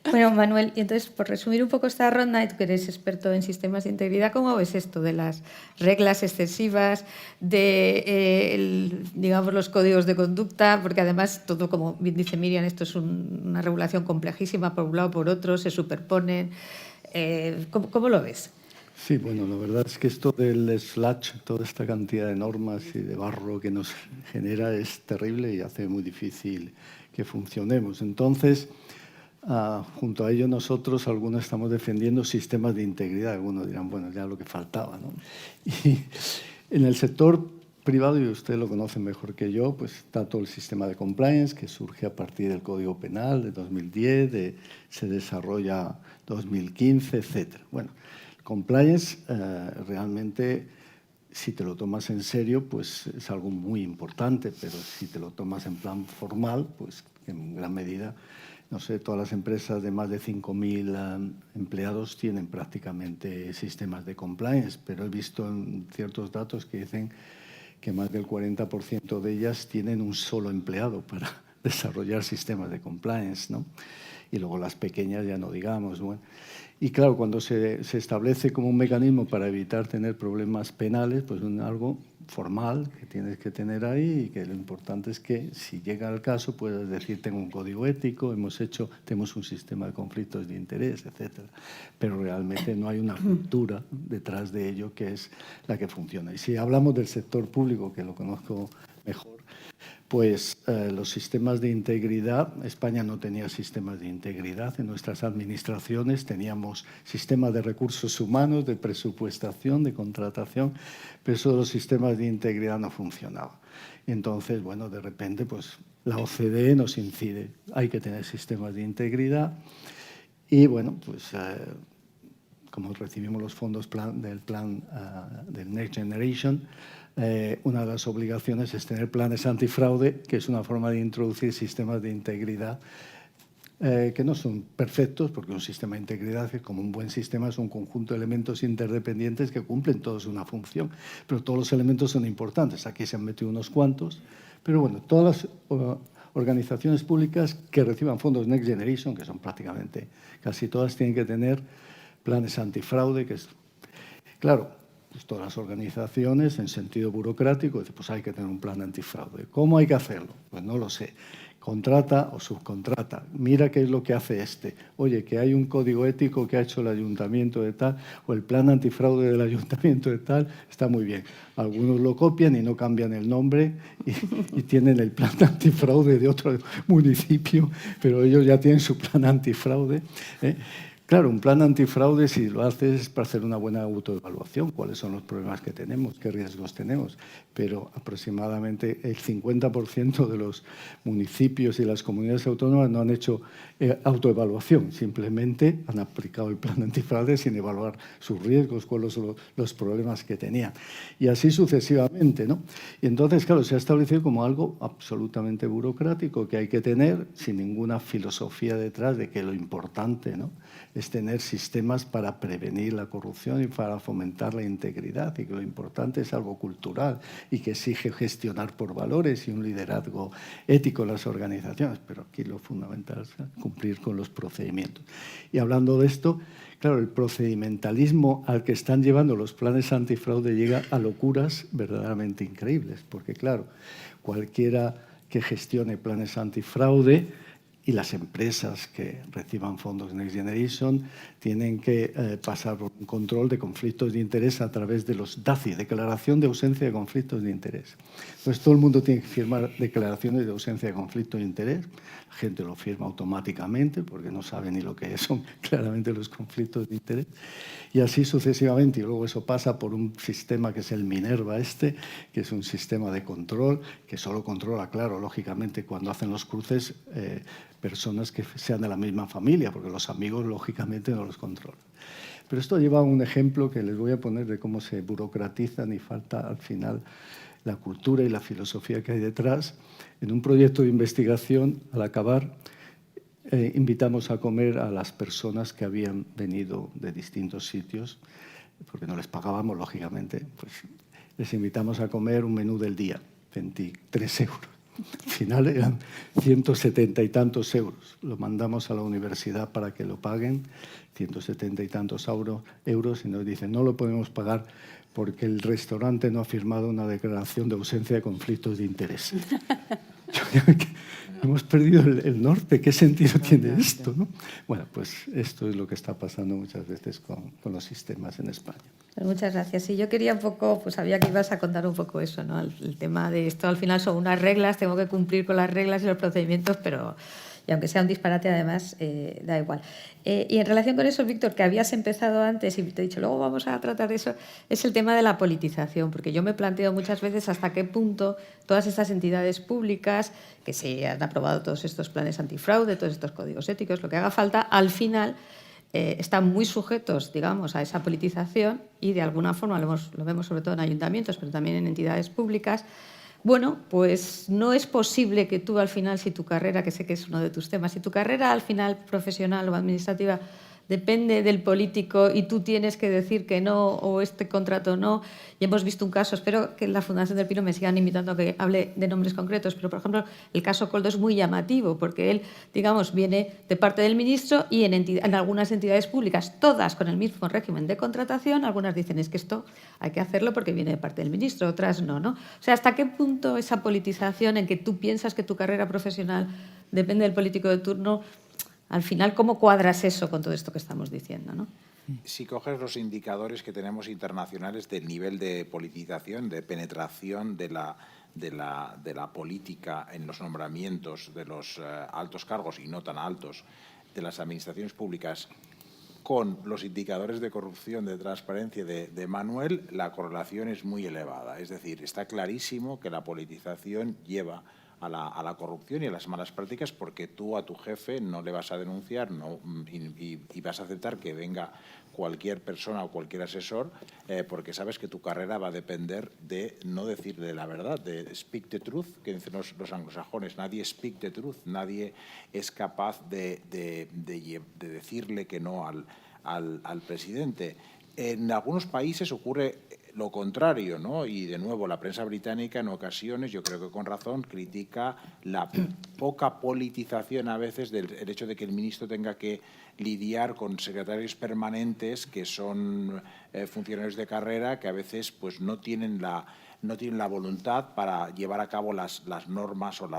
Bueno, Manuel, y entonces, por resumir un poco esta ronda, y tú que eres experto en sistemas de integridad, ¿cómo ves esto de las reglas excesivas, de digamos, los códigos de conducta? Porque además, todo, como bien dice Miriam, esto es una regulación complejísima, por un lado, por otro, se superponen. ¿Cómo lo ves? Sí, bueno, la verdad es que esto del sludge, toda esta cantidad de normas y de barro que nos genera es terrible y hace muy difícil que funcionemos. Entonces, junto a ello nosotros, algunos estamos defendiendo sistemas de integridad. Algunos dirán, bueno, ya lo que faltaba, ¿no? Y en el sector privado, y usted lo conoce mejor que yo, pues está todo el sistema de compliance que surge a partir del Código Penal de 2010, se desarrolla 2015, etcétera. Bueno, compliance realmente, si te lo tomas en serio, pues es algo muy importante, pero si te lo tomas en plan formal, pues en gran medida, no sé, todas las empresas de más de 5.000 empleados tienen prácticamente sistemas de compliance, pero he visto en ciertos datos que dicen que más del 40% de ellas tienen un solo empleado para desarrollar sistemas de compliance, ¿no? Y luego las pequeñas ya no digamos, bueno. Y claro, cuando se establece como un mecanismo para evitar tener problemas penales, pues es algo formal que tienes que tener ahí y que lo importante es que si llega el caso puedas decir tengo un código ético, tenemos un sistema de conflictos de interés, etcétera. Pero realmente no hay una cultura detrás de ello que es la que funciona. Y si hablamos del sector público, que lo conozco mejor, pues los sistemas de integridad, España no tenía sistemas de integridad en nuestras administraciones, teníamos sistemas de recursos humanos, de presupuestación, de contratación, pero eso de los sistemas de integridad no funcionaba. Entonces, bueno, de repente, pues la OCDE nos incide, hay que tener sistemas de integridad y, bueno, pues como recibimos los fondos del Next Generation, una de las obligaciones es tener planes antifraude, que es una forma de introducir sistemas de integridad que no son perfectos, porque un sistema de integridad, como un buen sistema, es un conjunto de elementos interdependientes que cumplen todos una función, pero todos los elementos son importantes. Aquí se han metido unos cuantos, pero bueno, todas las organizaciones públicas que reciban fondos Next Generation, que son prácticamente casi todas, tienen que tener planes antifraude, que es, claro, pues todas las organizaciones, en sentido burocrático, dicen, pues hay que tener un plan antifraude. ¿Cómo hay que hacerlo? Pues no lo sé. Contrata o subcontrata. Mira qué es lo que hace este. Oye, que hay un código ético que ha hecho el ayuntamiento de tal, o el plan antifraude del ayuntamiento de tal, está muy bien. Algunos lo copian y no cambian el nombre y tienen el plan antifraude de otro municipio, pero ellos ya tienen su plan antifraude, ¿eh? Claro, un plan antifraude, si lo haces, es para hacer una buena autoevaluación, cuáles son los problemas que tenemos, qué riesgos tenemos, pero aproximadamente el 50% de los municipios y las comunidades autónomas no han hecho autoevaluación, simplemente han aplicado el plan antifraude sin evaluar sus riesgos, cuáles son los problemas que tenían. Y así sucesivamente, ¿no? Y entonces, claro, se ha establecido como algo absolutamente burocrático que hay que tener sin ninguna filosofía detrás de que lo importante, ¿no?, es tener sistemas para prevenir la corrupción y para fomentar la integridad, y que lo importante es algo cultural y que exige gestionar por valores y un liderazgo ético en las organizaciones, pero aquí lo fundamental es cumplir con los procedimientos. Y hablando de esto, claro, el procedimentalismo al que están llevando los planes antifraude llega a locuras verdaderamente increíbles, porque claro, cualquiera que gestione planes antifraude y las empresas que reciban fondos Next Generation tienen que pasar por un control de conflictos de interés a través de los DACI, Declaración de Ausencia de Conflictos de Interés. Entonces, todo el mundo tiene que firmar declaraciones de ausencia de conflicto de interés. La gente lo firma automáticamente porque no sabe ni lo que son claramente los conflictos de interés. Y así sucesivamente. Y luego eso pasa por un sistema que es el Minerva que es un sistema de control que solo controla, claro, lógicamente, cuando hacen los cruces, personas que sean de la misma familia, porque los amigos, lógicamente, no los controlan. Pero esto lleva a un ejemplo que les voy a poner de cómo se burocratizan y falta, al final, la cultura y la filosofía que hay detrás. En un proyecto de investigación, al acabar, invitamos a comer a las personas que habían venido de distintos sitios, porque no les pagábamos, lógicamente, pues les invitamos a comer un menú del día, 23 euros. Al final eran 170 y tantos euros. Lo mandamos a la universidad para que lo paguen, 170 y tantos euros, y nos dicen, no lo podemos pagar porque el restaurante no ha firmado una declaración de ausencia de conflictos de interés. Hemos perdido el norte. ¿Qué sentido tiene esto, ¿no? Bueno, pues esto es lo que está pasando muchas veces con los sistemas en España. Pues muchas gracias. Sí, yo quería un poco, pues sabía que ibas a contar un poco eso, ¿no? El tema de esto al final son unas reglas, tengo que cumplir con las reglas y los procedimientos, pero y aunque sea un disparate, además, da igual. Y en relación con eso, Víctor, que habías empezado antes y te he dicho, luego vamos a tratar de eso, es el tema de la politización, porque yo me planteo muchas veces hasta qué punto todas estas entidades públicas, que se han aprobado todos estos planes antifraude, todos estos códigos éticos, lo que haga falta, al final están muy sujetos, digamos, a esa politización y de alguna forma lo vemos sobre todo en ayuntamientos, pero también en entidades públicas. Bueno, pues no es posible que tú al final, si tu carrera, que sé que es uno de tus temas, si tu carrera al final profesional o administrativa depende del político y tú tienes que decir que no o este contrato no. Y hemos visto un caso, espero que en la Fundación del Pino me sigan invitando a que hable de nombres concretos, pero por ejemplo el caso Coldo es muy llamativo porque él, digamos, viene de parte del ministro y en algunas entidades públicas, todas con el mismo régimen de contratación, algunas dicen es que esto hay que hacerlo porque viene de parte del ministro, otras no, ¿no? O sea, ¿hasta qué punto esa politización en que tú piensas que tu carrera profesional depende del político de turno? Al final, ¿cómo cuadras eso con todo esto que estamos diciendo, ¿no? Si coges los indicadores que tenemos internacionales del nivel de politización, de penetración de la política en los nombramientos de los altos cargos y no tan altos de las administraciones públicas, con los indicadores de corrupción, de transparencia de Manuel, la correlación es muy elevada. Es decir, está clarísimo que la politización lleva a la corrupción y a las malas prácticas, porque tú a tu jefe no le vas a denunciar y vas a aceptar que venga cualquier persona o cualquier asesor, porque sabes que tu carrera va a depender de no decirle la verdad, de speak the truth, que dicen los anglosajones. Nadie speak the truth, nadie es capaz de decirle que no al presidente. En algunos países ocurre lo contrario, ¿no? Y de nuevo, la prensa británica en ocasiones, yo creo que con razón, critica la poca politización a veces del hecho de que el ministro tenga que lidiar con secretarios permanentes que son funcionarios de carrera que a veces pues no tienen la voluntad para llevar a cabo las normas o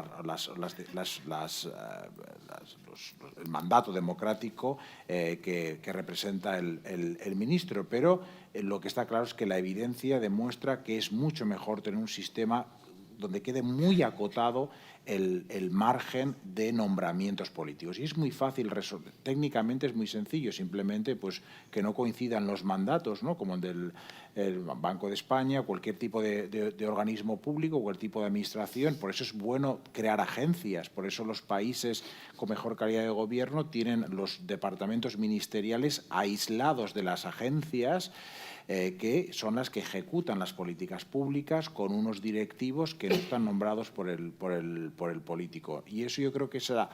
el mandato democrático que representa el ministro. Pero lo que está claro es que la evidencia demuestra que es mucho mejor tener un sistema donde quede muy acotado el margen de nombramientos políticos. Y es muy fácil resolver. Técnicamente es muy sencillo, simplemente pues que no coincidan los mandatos, ¿no? Como el Banco de España, cualquier tipo de organismo público, cualquier tipo de administración. Por eso es bueno crear agencias, por eso los países con mejor calidad de gobierno tienen los departamentos ministeriales aislados de las agencias, que son las que ejecutan las políticas públicas con unos directivos que no están nombrados por el político. Y eso yo creo que esa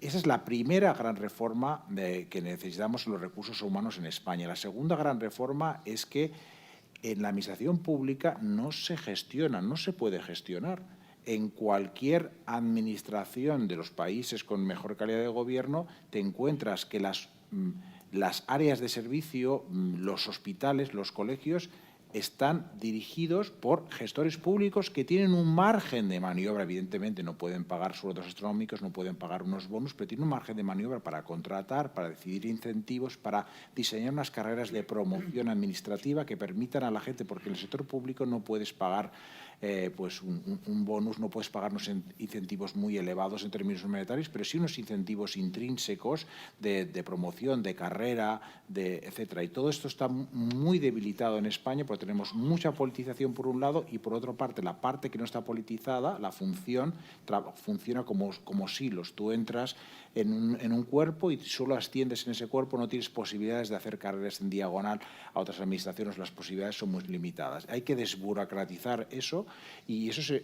es la primera gran reforma que necesitamos en los recursos humanos en España. La segunda gran reforma es que en la administración pública no se gestiona, no se puede gestionar. En cualquier administración de los países con mejor calidad de gobierno te encuentras que las áreas de servicio, los hospitales, los colegios, están dirigidos por gestores públicos que tienen un margen de maniobra. Evidentemente no pueden pagar sueldos astronómicos, no pueden pagar unos bonus, pero tienen un margen de maniobra para contratar, para decidir incentivos, para diseñar unas carreras de promoción administrativa que permitan a la gente, porque en el sector público no puedes pagar pues un bonus, no puedes pagar unos incentivos muy elevados en términos monetarios, pero sí unos incentivos intrínsecos de promoción, de carrera, etcétera. Y todo esto está muy debilitado en España porque tenemos mucha politización por un lado y por otra parte la parte que no está politizada, la función, funciona como silos. Tú entras en un cuerpo y solo asciendes en ese cuerpo, no tienes posibilidades de hacer carreras en diagonal a otras administraciones, las posibilidades son muy limitadas. Hay que desburocratizar eso y eso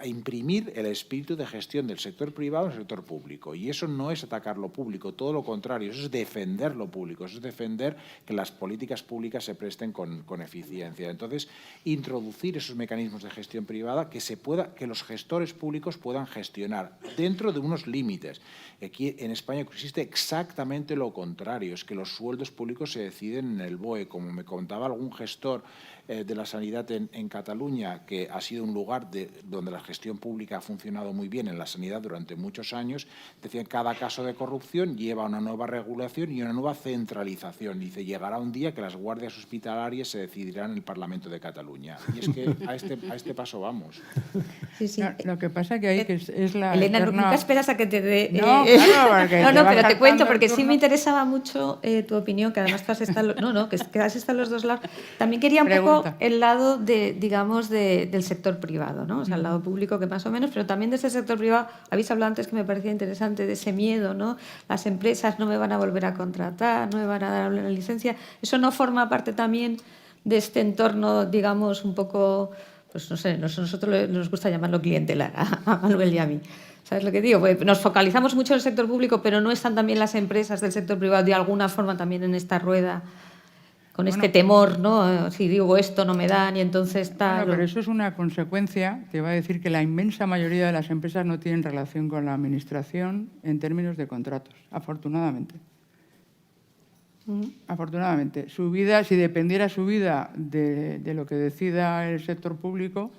a imprimir el espíritu de gestión del sector privado en el sector público. Y eso no es atacar lo público, todo lo contrario, eso es defender lo público, eso es defender que las políticas públicas se presten con eficiencia. Entonces, introducir esos mecanismos de gestión privada que los gestores públicos puedan gestionar dentro de unos límites. Aquí en España existe exactamente lo contrario, es que los sueldos públicos se deciden en el BOE. Como me contaba algún gestor de la sanidad en Cataluña, que ha sido un lugar donde la gestión pública ha funcionado muy bien en la sanidad durante muchos años, decían que cada caso de corrupción lleva a una nueva regulación y una nueva centralización. Dice, llegará un día que las guardias hospitalarias se decidirán en el Parlamento de Cataluña. Y es que a este paso vamos. Sí, sí. No, lo que pasa que ahí que es la Elena, eterna... nunca esperas a que te dé... No, claro, porque no, te pero te cuento, saltando porque el sí turno. me interesaba mucho tu opinión, que además tú has estado... que has estado en los dos lados. También quería un poco el lado del sector privado, ¿no? O sea, el lado público que más o menos, pero también de ese sector privado, habéis hablado antes que me parecía interesante de ese miedo, ¿no? Las empresas no me van a volver a contratar, no me van a dar la licencia. ¿Eso no forma parte también de este entorno, digamos, un poco... Pues no sé, nosotros nos gusta llamarlo clientelar, a Manuel y a mí. ¿Sabes lo que digo? Pues nos focalizamos mucho en el sector público, pero no están también las empresas del sector privado de alguna forma también en esta rueda, con este temor, ¿no? Si digo esto no me dan y entonces tal... Bueno, pero eso es una consecuencia que va a decir que la inmensa mayoría de las empresas no tienen relación con la administración en términos de contratos, afortunadamente. Afortunadamente. Su vida, si dependiera su vida de lo que decida el sector público,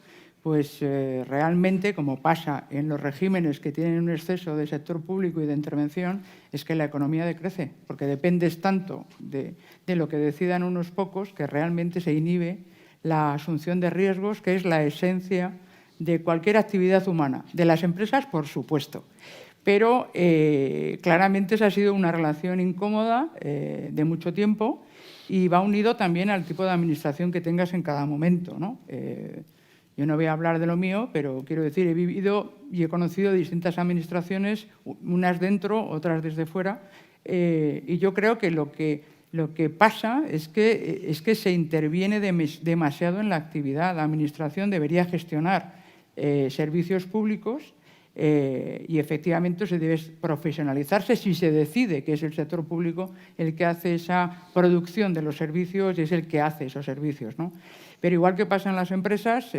pues realmente, como pasa en los regímenes que tienen un exceso de sector público y de intervención, es que la economía decrece, porque dependes tanto de lo que decidan unos pocos que realmente se inhibe la asunción de riesgos, que es la esencia de cualquier actividad humana. De las empresas, por supuesto. Pero claramente esa ha sido una relación incómoda de mucho tiempo y va unido también al tipo de administración que tengas en cada momento, ¿no? Yo no voy a hablar de lo mío, pero quiero decir, he vivido y he conocido distintas administraciones, unas dentro, otras desde fuera, y yo creo que lo que pasa es que se interviene demasiado en la actividad. La administración debería gestionar servicios públicos y efectivamente se debe profesionalizarse si se decide que es el sector público el que hace esa producción de los servicios y es el que hace esos servicios, ¿no? Pero igual que pasa en las empresas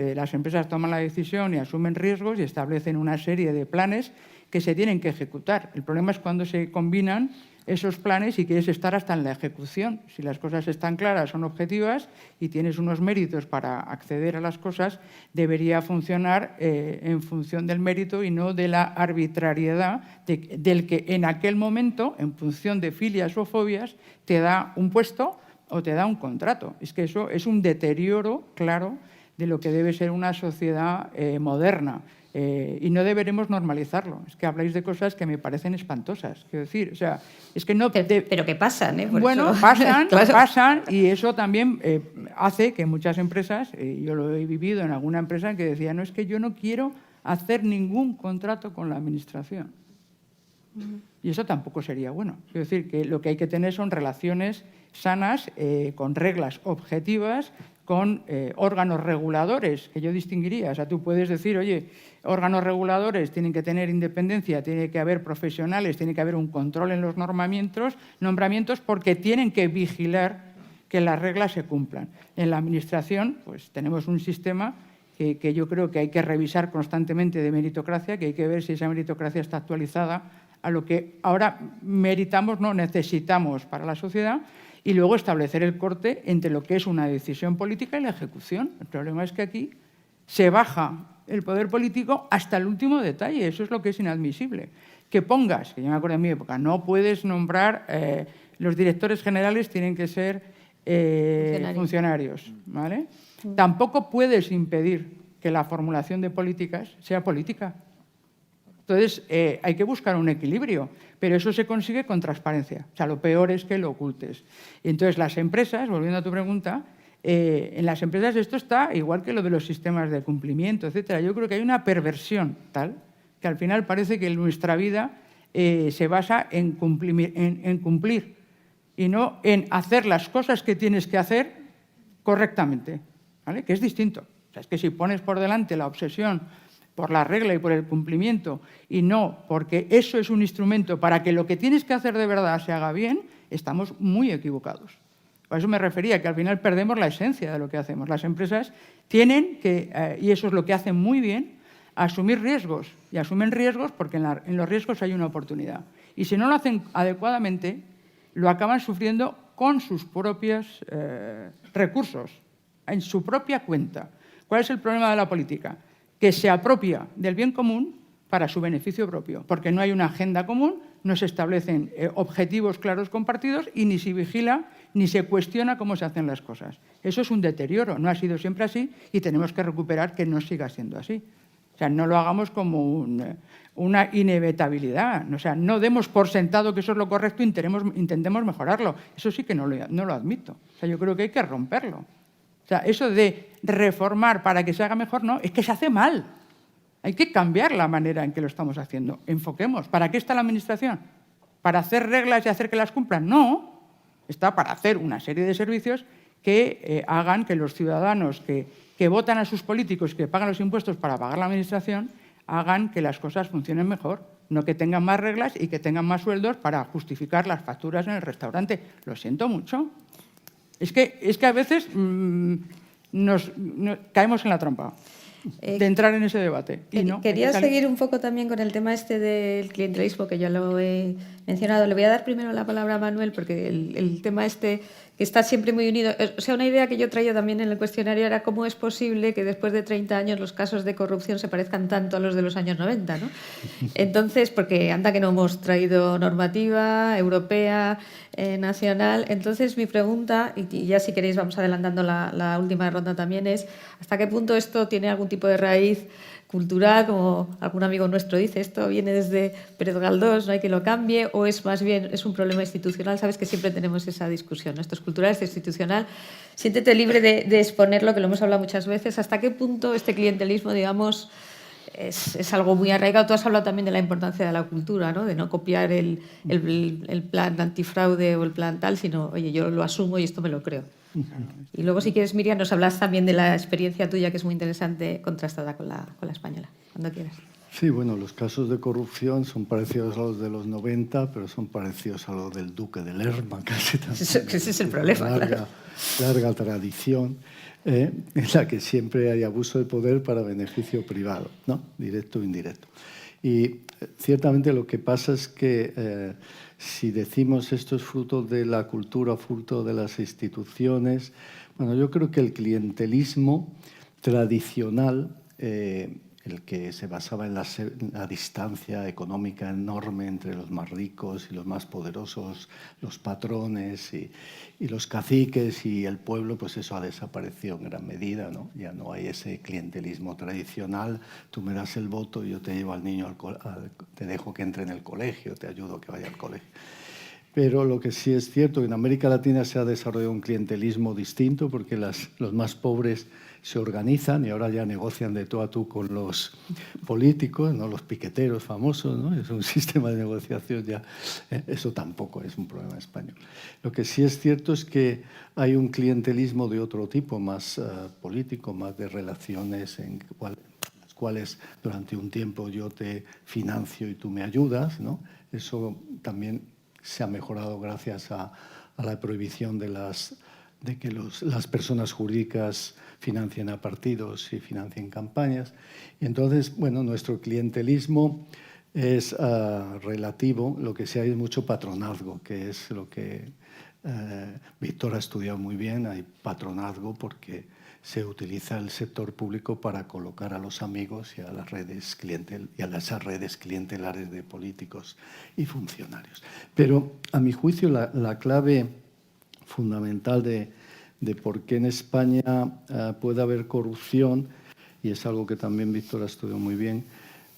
toman la decisión y asumen riesgos y establecen una serie de planes que se tienen que ejecutar. El problema es cuando se combinan esos planes y quieres estar hasta en la ejecución. Si las cosas están claras, son objetivas y tienes unos méritos para acceder a las cosas, debería funcionar en función del mérito y no de la arbitrariedad del que en aquel momento, en función de filias o fobias, te da un puesto o te da un contrato. Es que eso es un deterioro claro de lo que debe ser una sociedad moderna. Y no deberemos normalizarlo. Es que habláis de cosas que me parecen espantosas. Quiero decir, o sea, es que no... Pero que pasan, ¿eh? Bueno, eso. pasan, Claro. pasan, y eso también hace que muchas empresas, yo lo he vivido en alguna empresa que decía, no, es que yo no quiero hacer ningún contrato con la administración. Y eso tampoco sería bueno. Quiero decir que lo que hay que tener son relaciones sanas, con reglas objetivas, con órganos reguladores, que yo distinguiría. O sea, tú puedes decir, oye, órganos reguladores tienen que tener independencia, tiene que haber profesionales, tiene que haber un control en los nombramientos, porque tienen que vigilar que las reglas se cumplan. En la Administración, pues tenemos un sistema que yo creo que hay que revisar constantemente de meritocracia, que hay que ver si esa meritocracia está actualizada a lo que ahora meritamos, no necesitamos para la sociedad, y luego establecer el corte entre lo que es una decisión política y la ejecución. El problema es que aquí se baja el poder político hasta el último detalle. Eso es lo que es inadmisible. Que pongas, que yo me acuerdo en mi época, no puedes nombrar, los directores generales tienen que ser funcionarios, ¿vale? Tampoco puedes impedir que la formulación de políticas sea política. Entonces, hay que buscar un equilibrio, pero eso se consigue con transparencia. O sea, lo peor es que lo ocultes. Y entonces, las empresas, volviendo a tu pregunta, en las empresas esto está igual que lo de los sistemas de cumplimiento, etcétera. Yo creo que hay una perversión tal que al final parece que nuestra vida se basa en cumplir y no en hacer las cosas que tienes que hacer correctamente, ¿vale? Que es distinto. O sea, es que si pones por delante la obsesión por la regla y por el cumplimiento y no porque eso es un instrumento para que lo que tienes que hacer de verdad se haga bien, estamos muy equivocados. Por eso me refería que al final perdemos la esencia de lo que hacemos. Las empresas tienen que, y eso es lo que hacen muy bien, asumir riesgos. Y asumen riesgos porque en los riesgos hay una oportunidad. Y si no lo hacen adecuadamente, lo acaban sufriendo con sus propios recursos, en su propia cuenta. ¿Cuál es el problema de la política? Que se apropia del bien común para su beneficio propio, porque no hay una agenda común, no se establecen objetivos claros compartidos y ni se vigila ni se cuestiona cómo se hacen las cosas. Eso es un deterioro, no ha sido siempre así y tenemos que recuperar que no siga siendo así. O sea, no lo hagamos como una inevitabilidad. O sea, no demos por sentado que eso es lo correcto e intentemos mejorarlo. Eso sí que no lo admito. O sea, yo creo que hay que romperlo. O sea, eso de reformar para que se haga mejor, no, es que se hace mal. Hay que cambiar la manera en que lo estamos haciendo. Enfoquemos. ¿Para qué está la Administración? ¿Para hacer reglas y hacer que las cumplan? No. Está para hacer una serie de servicios que hagan que los ciudadanos que votan a sus políticos, que pagan los impuestos para pagar la Administración, hagan que las cosas funcionen mejor, no que tengan más reglas y que tengan más sueldos para justificar las facturas en el restaurante. Lo siento mucho. Es que a veces caemos en la trampa de entrar en ese debate. Y no, quería seguir un poco también con el tema este del clientelismo, que ya lo he mencionado. Le voy a dar primero la palabra a Manuel, porque el tema este que está siempre muy unido. O sea, una idea que yo traía también en el cuestionario era cómo es posible que después de 30 años los casos de corrupción se parezcan tanto a los de los años 90, ¿no? Entonces, porque anda que no hemos traído normativa europea, nacional. Entonces, mi pregunta, y ya si queréis vamos adelantando la última ronda también, es ¿hasta qué punto esto tiene algún tipo de raíz cultural, como algún amigo nuestro dice, esto viene desde Pérez Galdós, no hay que lo cambie, o es más bien es un problema institucional? Sabes que siempre tenemos esa discusión, ¿no? Esto es cultural, esto es institucional. Siéntete libre de exponerlo, que lo hemos hablado muchas veces. ¿Hasta qué punto este clientelismo, digamos, es algo muy arraigado? Tú has hablado también de la importancia de la cultura, ¿no? De no copiar el plan antifraude o el plan tal, sino, oye, yo lo asumo y esto me lo creo. Y luego, si quieres, Miriam, nos hablas también de la experiencia tuya, que es muy interesante, contrastada con la española. Cuando quieras. Sí, bueno, los casos de corrupción son parecidos a los de los 90, pero son parecidos a los del duque de Lerma, casi también. Ese es el problema, larga tradición, en la que siempre hay abuso de poder para beneficio privado, ¿no? Directo o indirecto. Y ciertamente lo que pasa es que si decimos esto es fruto de la cultura, fruto de las instituciones, bueno, yo creo que el clientelismo tradicional, el que se basaba en la distancia económica enorme entre los más ricos y los más poderosos, los patrones y los caciques y el pueblo, pues eso ha desaparecido en gran medida, ¿no? Ya no hay ese clientelismo tradicional, tú me das el voto y yo te llevo al niño, te dejo que entre en el colegio, te ayudo a que vaya al colegio. Pero lo que sí es cierto, en América Latina se ha desarrollado un clientelismo distinto porque los más pobres se organizan y ahora ya negocian de tú a tú con los políticos, ¿no? Los piqueteros famosos, ¿no? Es un sistema de negociación ya. Eso tampoco es un problema español. Lo que sí es cierto es que hay un clientelismo de otro tipo, más político, más de relaciones en las cuales durante un tiempo yo te financio y tú me ayudas, ¿no? Eso también se ha mejorado gracias a la prohibición de que las personas jurídicas financien a partidos y financien campañas. Y entonces, bueno, nuestro clientelismo es relativo. Lo que sí hay es mucho patronazgo, que es lo que Víctor ha estudiado muy bien, hay patronazgo porque se utiliza el sector público para colocar a los amigos y a las redes clientelares de políticos y funcionarios. Pero, a mi juicio, la clave fundamental de por qué en España puede haber corrupción, y es algo que también Víctor ha estudiado muy bien,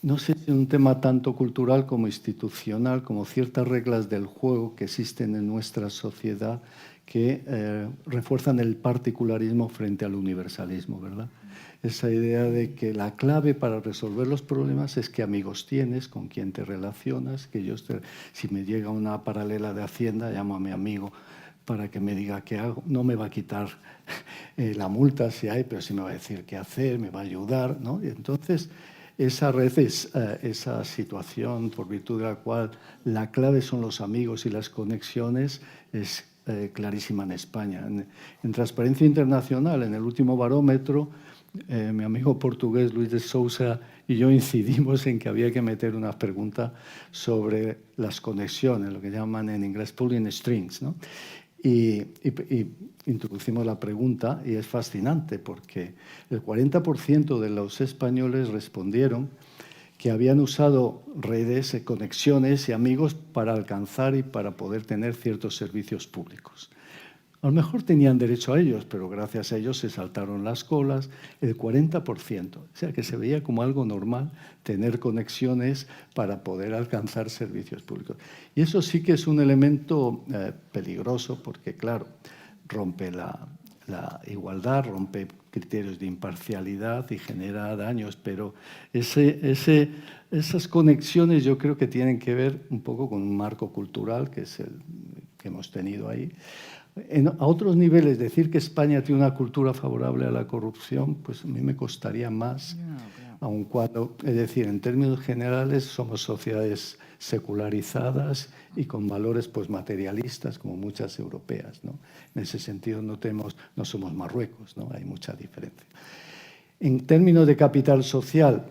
no sé si es un tema tanto cultural como institucional, como ciertas reglas del juego que existen en nuestra sociedad que refuerzan el particularismo frente al universalismo, ¿verdad? Esa idea de que la clave para resolver los problemas es qué amigos tienes, con quién te relacionas, si me llega una paralela de Hacienda, llamo a mi amigo para que me diga qué hago. No me va a quitar la multa si hay, pero sí me va a decir qué hacer, me va a ayudar, ¿no? Y entonces, esa red es esa situación por virtud de la cual la clave son los amigos y las conexiones, es clarísima en España. En Transparencia Internacional, en el último barómetro, mi amigo portugués Luis de Sousa y yo incidimos en que había que meter una pregunta sobre las conexiones, lo que llaman en inglés pulling strings, ¿no? Y introducimos la pregunta y es fascinante porque el 40% de los españoles respondieron que habían usado redes, conexiones y amigos para alcanzar y para poder tener ciertos servicios públicos. A lo mejor tenían derecho a ellos, pero gracias a ellos se saltaron las colas, el 40%. O sea, que se veía como algo normal tener conexiones para poder alcanzar servicios públicos. Y eso sí que es un elemento peligroso porque, claro, rompe la igualdad, rompe criterios de imparcialidad y genera daños, pero esas conexiones yo creo que tienen que ver un poco con un marco cultural, que es el que hemos tenido ahí. A otros niveles, decir que España tiene una cultura favorable a la corrupción, pues a mí me costaría más, aun cuando, es decir, en términos generales somos sociedades secularizadas y con valores pues materialistas como muchas europeas, ¿no? En ese sentido no somos Marruecos, ¿no? Hay mucha diferencia. En términos de capital social,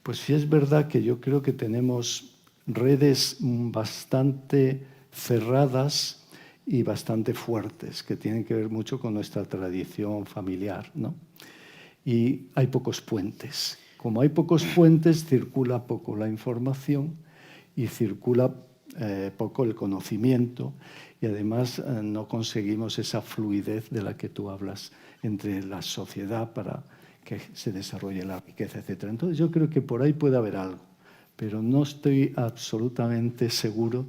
pues sí es verdad que yo creo que tenemos redes bastante cerradas y bastante fuertes, que tienen que ver mucho con nuestra tradición familiar, ¿no? Y hay pocos puentes. Como hay pocos puentes, circula poco la información y circula poco el conocimiento y además no conseguimos esa fluidez de la que tú hablas entre la sociedad para que se desarrolle la riqueza, etc. Entonces yo creo que por ahí puede haber algo, pero no estoy absolutamente seguro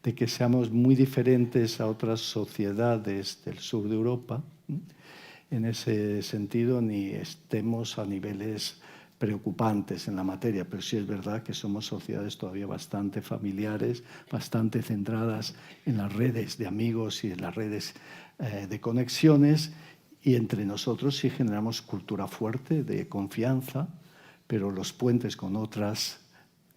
de que seamos muy diferentes a otras sociedades del sur de Europa, en ese sentido, ni estemos a niveles preocupantes en la materia, pero sí es verdad que somos sociedades todavía bastante familiares, bastante centradas en las redes de amigos y en las redes de conexiones, y entre nosotros sí generamos cultura fuerte de confianza, pero los puentes con otras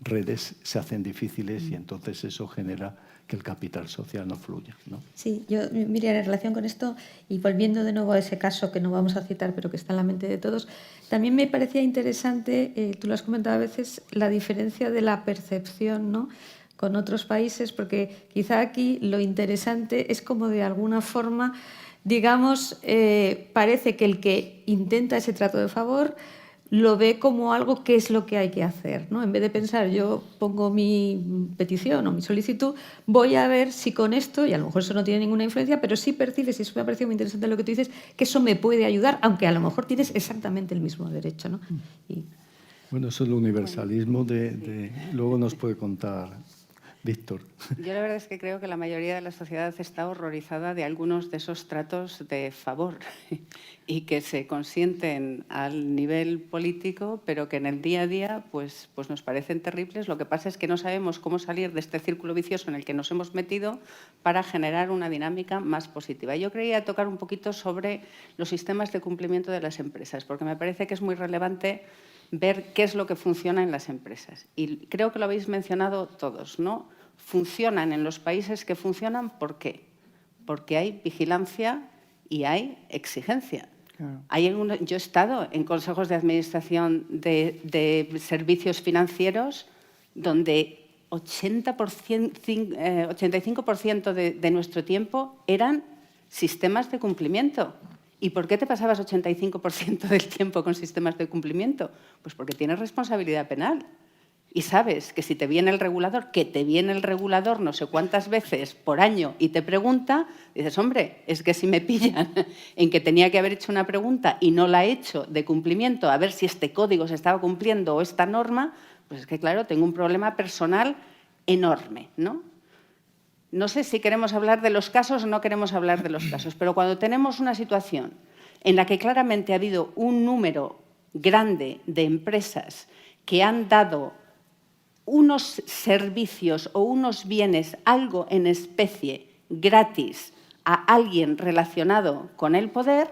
redes se hacen difíciles y entonces eso genera que el capital social no fluya, ¿no? Sí, yo, Miriam, en relación con esto, y volviendo de nuevo a ese caso que no vamos a citar, pero que está en la mente de todos, también me parecía interesante, tú lo has comentado a veces, la diferencia de la percepción, ¿no?, con otros países, porque quizá aquí lo interesante es como de alguna forma, digamos, parece que el que intenta ese trato de favor lo ve como algo que es lo que hay que hacer, ¿no? En vez de pensar, yo pongo mi petición o mi solicitud, voy a ver si con esto, y a lo mejor eso no tiene ninguna influencia, pero sí percibes, y eso me ha parecido muy interesante lo que tú dices, que eso me puede ayudar, aunque a lo mejor tienes exactamente el mismo derecho, ¿no? Y... Bueno, eso es el universalismo luego nos puede contar Víctor. Yo la verdad es que creo que la mayoría de la sociedad está horrorizada de algunos de esos tratos de favor y que se consienten al nivel político, pero que en el día a día pues nos parecen terribles. Lo que pasa es que no sabemos cómo salir de este círculo vicioso en el que nos hemos metido para generar una dinámica más positiva. Yo quería tocar un poquito sobre los sistemas de cumplimiento de las empresas, porque me parece que es muy relevante ver qué es lo que funciona en las empresas. Y creo que lo habéis mencionado todos, ¿no? Funcionan en los países que funcionan, ¿por qué? Porque hay vigilancia y hay exigencia. Claro. Yo he estado en consejos de administración de servicios financieros donde 85% de nuestro tiempo eran sistemas de cumplimiento. ¿Y por qué te pasabas 85% del tiempo con sistemas de cumplimiento? Pues porque tienes responsabilidad penal. Y sabes que si te viene el regulador, no sé cuántas veces por año y te pregunta, dices, hombre, es que si me pillan en que tenía que haber hecho una pregunta y no la he hecho de cumplimiento, a ver si este código se estaba cumpliendo o esta norma, pues es que, claro, tengo un problema personal enorme, ¿no? No sé si queremos hablar de los casos o no queremos hablar de los casos, pero cuando tenemos una situación en la que claramente ha habido un número grande de empresas que han dado unos servicios o unos bienes, algo en especie, gratis, a alguien relacionado con el poder,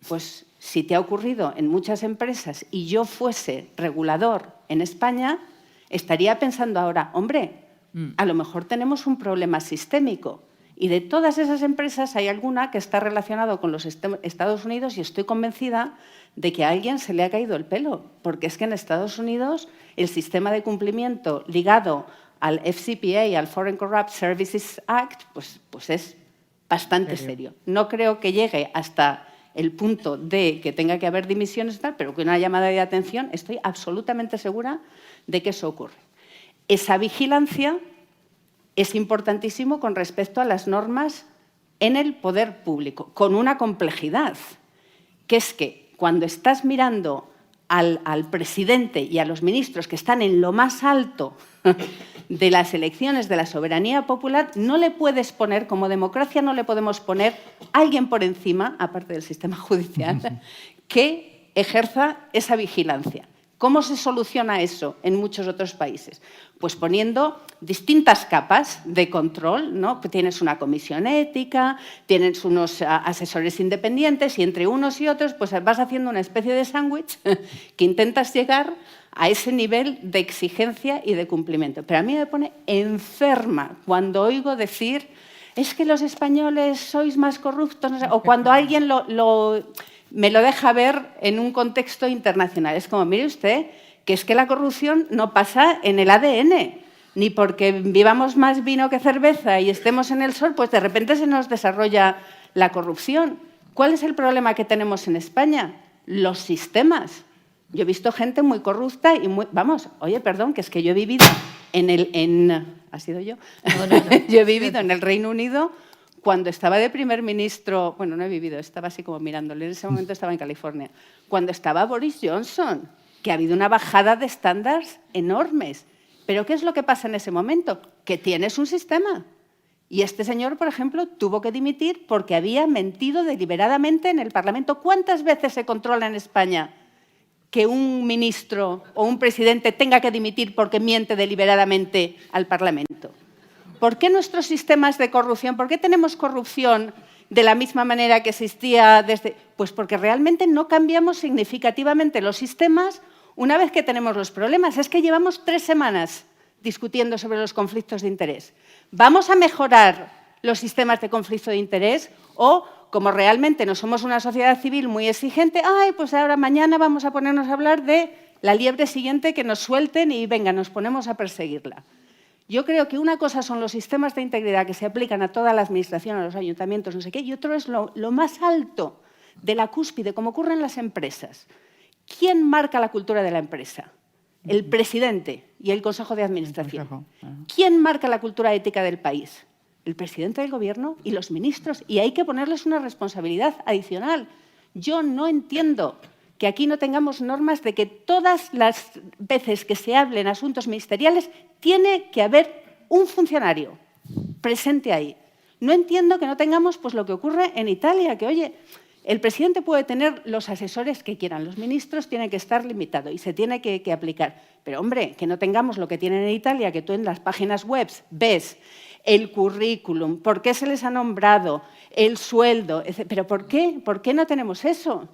pues si te ha ocurrido en muchas empresas y yo fuese regulador en España, estaría pensando ahora, hombre, a lo mejor tenemos un problema sistémico. Y de todas esas empresas hay alguna que está relacionada con los Estados Unidos y estoy convencida de que a alguien se le ha caído el pelo, porque es que en Estados Unidos el sistema de cumplimiento ligado al FCPA, al Foreign Corrupt Services Act, pues es bastante serio. No creo que llegue hasta el punto de que tenga que haber dimisiones y tal, pero que una llamada de atención, estoy absolutamente segura de que eso ocurre. Esa vigilancia es importantísimo con respecto a las normas en el poder público, con una complejidad, que es que cuando estás mirando al presidente y a los ministros que están en lo más alto de las elecciones de la soberanía popular, no le puedes poner, como democracia no le podemos poner a alguien por encima, aparte del sistema judicial, que ejerza esa vigilancia. ¿Cómo se soluciona eso en muchos otros países? Pues poniendo distintas capas de control, ¿no? Tienes una comisión ética, tienes unos asesores independientes y entre unos y otros pues vas haciendo una especie de sándwich que intentas llegar a ese nivel de exigencia y de cumplimiento. Pero a mí me pone enferma cuando oigo decir es que los españoles sois más corruptos, no sé, o cuando alguien me lo deja ver en un contexto internacional. Es como, mire usted, que es que la corrupción no pasa en el ADN, ni porque vivamos más vino que cerveza y estemos en el sol, pues de repente se nos desarrolla la corrupción. ¿Cuál es el problema que tenemos en España? Los sistemas. Yo he visto gente muy corrupta y muy... Vamos, oye, perdón, que es que yo he vivido ¿ha sido yo? No. Yo he vivido en el Reino Unido cuando estaba de primer ministro, bueno, no he vivido, estaba así como mirándole, en ese momento estaba en California, cuando estaba Boris Johnson, que ha habido una bajada de estándares enormes. ¿Pero qué es lo que pasa en ese momento? Que tienes un sistema. Y este señor, por ejemplo, tuvo que dimitir porque había mentido deliberadamente en el Parlamento. ¿Cuántas veces se controla en España que un ministro o un presidente tenga que dimitir porque miente deliberadamente al Parlamento? ¿Por qué nuestros sistemas de corrupción? ¿Por qué tenemos corrupción de la misma manera que existía desde...? Pues porque realmente no cambiamos significativamente los sistemas una vez que tenemos los problemas. Es que llevamos 3 semanas discutiendo sobre los conflictos de interés. ¿Vamos a mejorar los sistemas de conflicto de interés o, como realmente no somos una sociedad civil muy exigente, pues ahora mañana vamos a ponernos a hablar de la liebre siguiente que nos suelten y venga, nos ponemos a perseguirla? Yo creo que una cosa son los sistemas de integridad que se aplican a toda la administración, a los ayuntamientos, no sé qué, y otro es lo más alto de la cúspide, como ocurre en las empresas. ¿Quién marca la cultura de la empresa? El presidente y el Consejo de Administración. ¿Quién marca la cultura ética del país? El presidente del Gobierno y los ministros. Y hay que ponerles una responsabilidad adicional. Yo no entiendo que aquí no tengamos normas de que todas las veces que se hablen asuntos ministeriales tiene que haber un funcionario presente ahí. No entiendo que no tengamos pues, lo que ocurre en Italia, que, oye, el presidente puede tener los asesores que quieran, los ministros tienen que estar limitados y se tiene que aplicar. Pero, hombre, que no tengamos lo que tienen en Italia, que tú en las páginas web ves el currículum, por qué se les ha nombrado, el sueldo, etc. ¿Pero por qué? ¿Por qué no tenemos eso?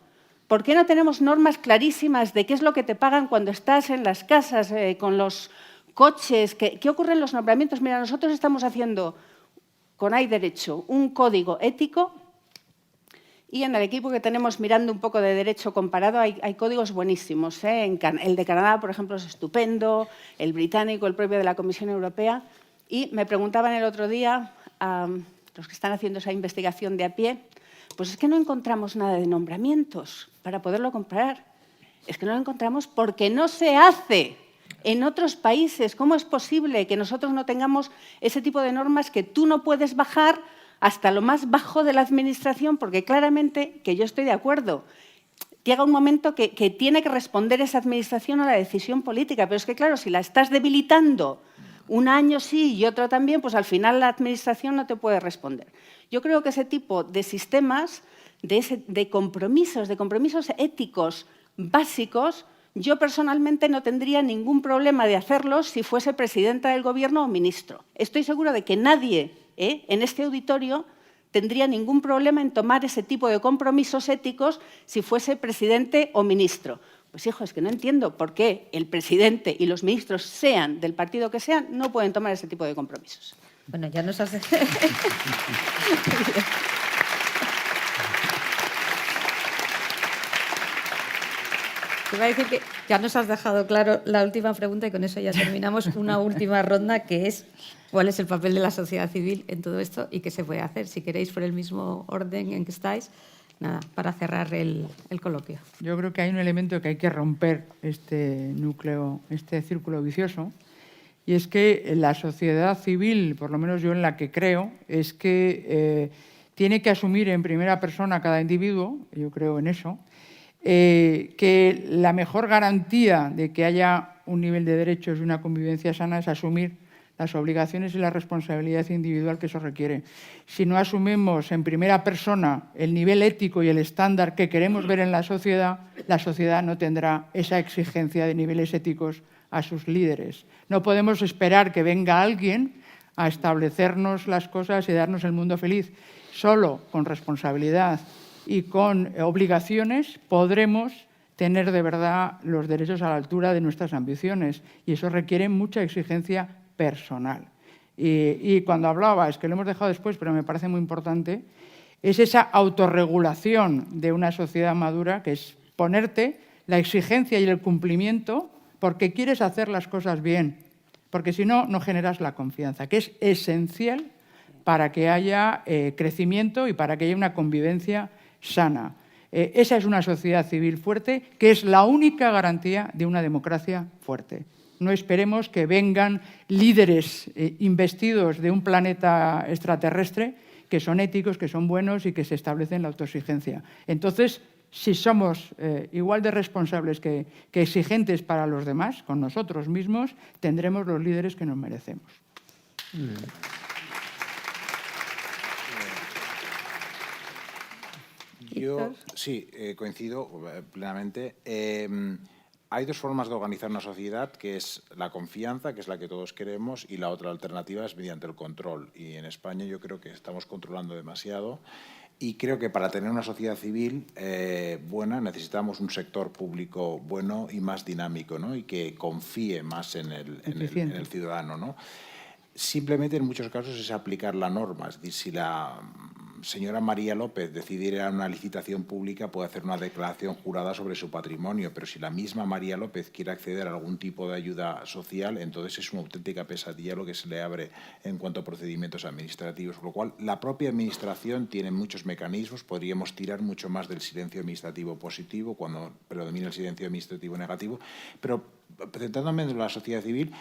¿Por qué no tenemos normas clarísimas de qué es lo que te pagan cuando estás en las casas, con los coches? ¿Qué ocurre en los nombramientos? Mira, nosotros estamos haciendo, con Hay Derecho, un código ético Y en el equipo que tenemos mirando un poco de derecho comparado hay códigos buenísimos. El de Canadá, por ejemplo, es estupendo, el británico, el propio de la Comisión Europea. Y me preguntaban el otro día, los que están haciendo esa investigación de a pie, pues es que no encontramos nada de nombramientos para poderlo comparar. Es que no lo encontramos porque no se hace en otros países. ¿Cómo es posible que nosotros no tengamos ese tipo de normas que tú no puedes bajar hasta lo más bajo de la administración? Porque claramente, que yo estoy de acuerdo, llega un momento que tiene que responder esa administración a la decisión política. Pero es que, claro, si la estás debilitando un año sí y otro también, pues al final la administración no te puede responder. Yo creo que ese tipo de sistemas, de compromisos éticos básicos, yo personalmente no tendría ningún problema de hacerlos si fuese presidenta del Gobierno o ministro. Estoy segura de que nadie en este auditorio tendría ningún problema en tomar ese tipo de compromisos éticos si fuese presidente o ministro. Pues hijo, es que no entiendo por qué el presidente y los ministros, sean del partido que sean, no pueden tomar ese tipo de compromisos. Bueno, ya nos has... Te iba a decir que ya nos has dejado claro la última pregunta y con eso ya terminamos una última ronda, que es cuál es el papel de la sociedad civil en todo esto y qué se puede hacer. Si queréis, por el mismo orden en que estáis, nada, para cerrar el coloquio. Yo creo que hay un elemento que hay que romper este núcleo, este círculo vicioso, y es que la sociedad civil, por lo menos yo en la que creo, es que tiene que asumir en primera persona cada individuo, yo creo en eso, que la mejor garantía de que haya un nivel de derechos y una convivencia sana es asumir las obligaciones y la responsabilidad individual que eso requiere. Si no asumimos en primera persona el nivel ético y el estándar que queremos ver en la sociedad no tendrá esa exigencia de niveles éticos a sus líderes. No podemos esperar que venga alguien a establecernos las cosas y darnos el mundo feliz. Solo con responsabilidad y con obligaciones podremos tener de verdad los derechos a la altura de nuestras ambiciones, y eso requiere mucha exigencia personal. Y cuando hablaba, es que lo hemos dejado después, pero me parece muy importante, es esa autorregulación de una sociedad madura, que es ponerte la exigencia y el cumplimiento porque quieres hacer las cosas bien, porque si no, no generas la confianza, que es esencial para que haya crecimiento y para que haya una convivencia sana. Esa es una sociedad civil fuerte, que es la única garantía de una democracia fuerte. No esperemos que vengan líderes investidos de un planeta extraterrestre que son éticos, que son buenos y que se establecen la autoexigencia. Entonces, si somos igual de responsables que exigentes para los demás, con nosotros mismos, tendremos los líderes que nos merecemos. Yo sí, coincido plenamente. Hay dos formas de organizar una sociedad, que es la confianza, que es la que todos queremos, y la otra alternativa es mediante el control. Y en España yo creo que estamos controlando demasiado. Y creo que para tener una sociedad civil buena necesitamos un sector público bueno y más dinámico, ¿no? Y que confíe más en el ciudadano, ¿no? Simplemente en muchos casos es aplicar la norma. Es decir, si la señora María López decide ir a una licitación pública, puede hacer una declaración jurada sobre su patrimonio, pero si la misma María López quiere acceder a algún tipo de ayuda social, entonces es una auténtica pesadilla lo que se le abre en cuanto a procedimientos administrativos. Con lo cual, la propia administración tiene muchos mecanismos. Podríamos tirar mucho más del silencio administrativo positivo cuando predomina el silencio administrativo negativo, pero centrándome en la sociedad civil,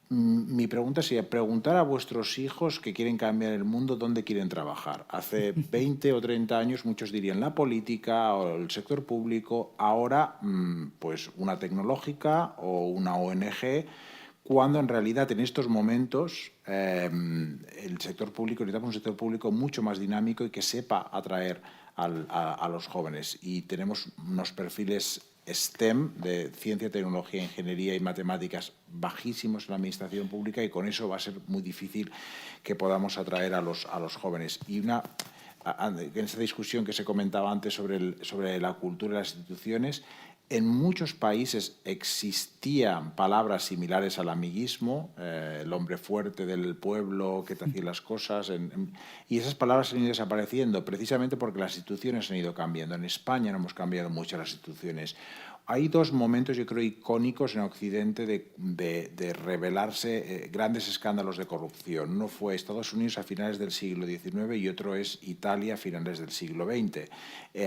mi pregunta sería preguntar a vuestros hijos que quieren cambiar el mundo dónde quieren trabajar. Hace 20 o 30 años muchos dirían la política o el sector público, ahora pues una tecnológica o una ONG, cuando en realidad en estos momentos el sector público, necesitamos un sector público mucho más dinámico y que sepa atraer a los jóvenes. Y tenemos unos perfiles STEM, de ciencia, tecnología, ingeniería y matemáticas, bajísimos en la administración pública, y con eso va a ser muy difícil que podamos atraer a los jóvenes. Y en esta discusión que se comentaba antes sobre la cultura de las instituciones, En muchos países existían palabras similares al amiguismo, el hombre fuerte del pueblo que te hacía las cosas, y esas palabras han ido desapareciendo precisamente porque las instituciones han ido cambiando. En España no hemos cambiado mucho las instituciones. Hay dos momentos, yo creo, icónicos en Occidente de revelarse grandes escándalos de corrupción. Uno fue Estados Unidos a finales del siglo XIX y otro es Italia a finales del siglo XX.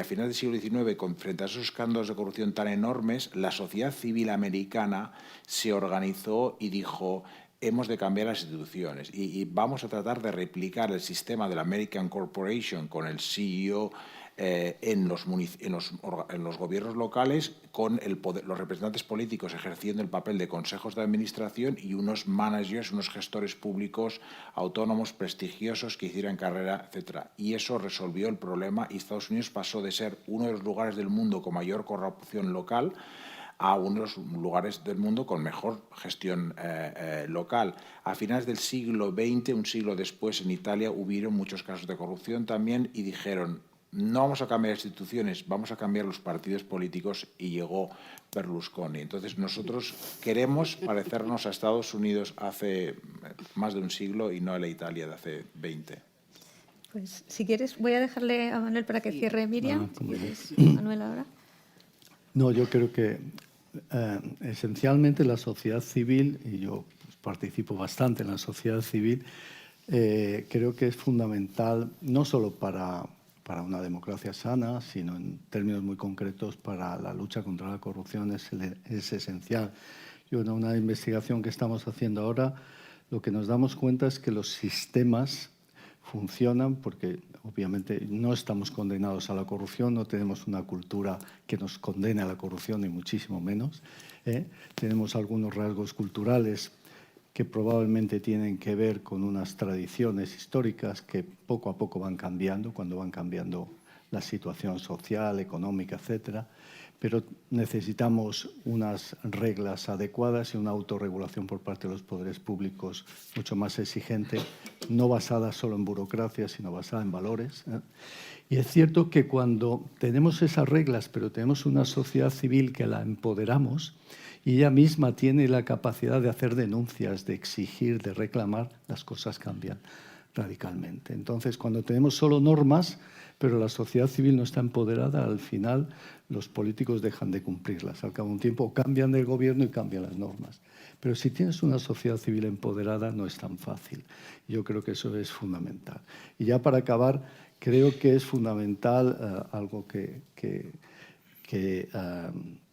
A finales del siglo XIX, frente a esos escándalos de corrupción tan enormes, la sociedad civil americana se organizó y dijo: hemos de cambiar las instituciones y vamos a tratar de replicar el sistema de la American Corporation con el CEO en los gobiernos locales, con los representantes políticos ejerciendo el papel de consejos de administración y unos managers, unos gestores públicos autónomos, prestigiosos, que hicieran carrera, etc. Y eso resolvió el problema y Estados Unidos pasó de ser uno de los lugares del mundo con mayor corrupción local a uno de los lugares del mundo con mejor gestión local. A finales del siglo XX, un siglo después, en Italia hubieron muchos casos de corrupción también y dijeron: no vamos a cambiar instituciones, vamos a cambiar los partidos políticos, y llegó Berlusconi. Entonces nosotros queremos parecernos a Estados Unidos hace más de un siglo y no a la Italia de hace 20. Pues si quieres, voy a dejarle a Manuel para que cierre Miriam. Si quieres, Manuel, ahora. No, yo creo que esencialmente la sociedad civil, y yo pues, participo bastante en la sociedad civil, creo que es fundamental no solo para una democracia sana, sino en términos muy concretos para la lucha contra la corrupción es esencial. Yo, en una investigación que estamos haciendo ahora, lo que nos damos cuenta es que los sistemas funcionan porque obviamente no estamos condenados a la corrupción, no tenemos una cultura que nos condene a la corrupción, ni muchísimo menos. Tenemos algunos rasgos culturales que probablemente tienen que ver con unas tradiciones históricas que poco a poco van cambiando, cuando van cambiando la situación social, económica, etcétera. Pero necesitamos unas reglas adecuadas y una autorregulación por parte de los poderes públicos mucho más exigente, no basada solo en burocracia, sino basada en valores. Y es cierto que cuando tenemos esas reglas, pero tenemos una sociedad civil que la empoderamos, y ella misma tiene la capacidad de hacer denuncias, de exigir, de reclamar, las cosas cambian radicalmente. Entonces, cuando tenemos solo normas, pero la sociedad civil no está empoderada, al final los políticos dejan de cumplirlas. Al cabo de un tiempo cambian del gobierno y cambian las normas. Pero si tienes una sociedad civil empoderada, no es tan fácil. Yo creo que eso es fundamental. Y ya para acabar, creo que es fundamental algo que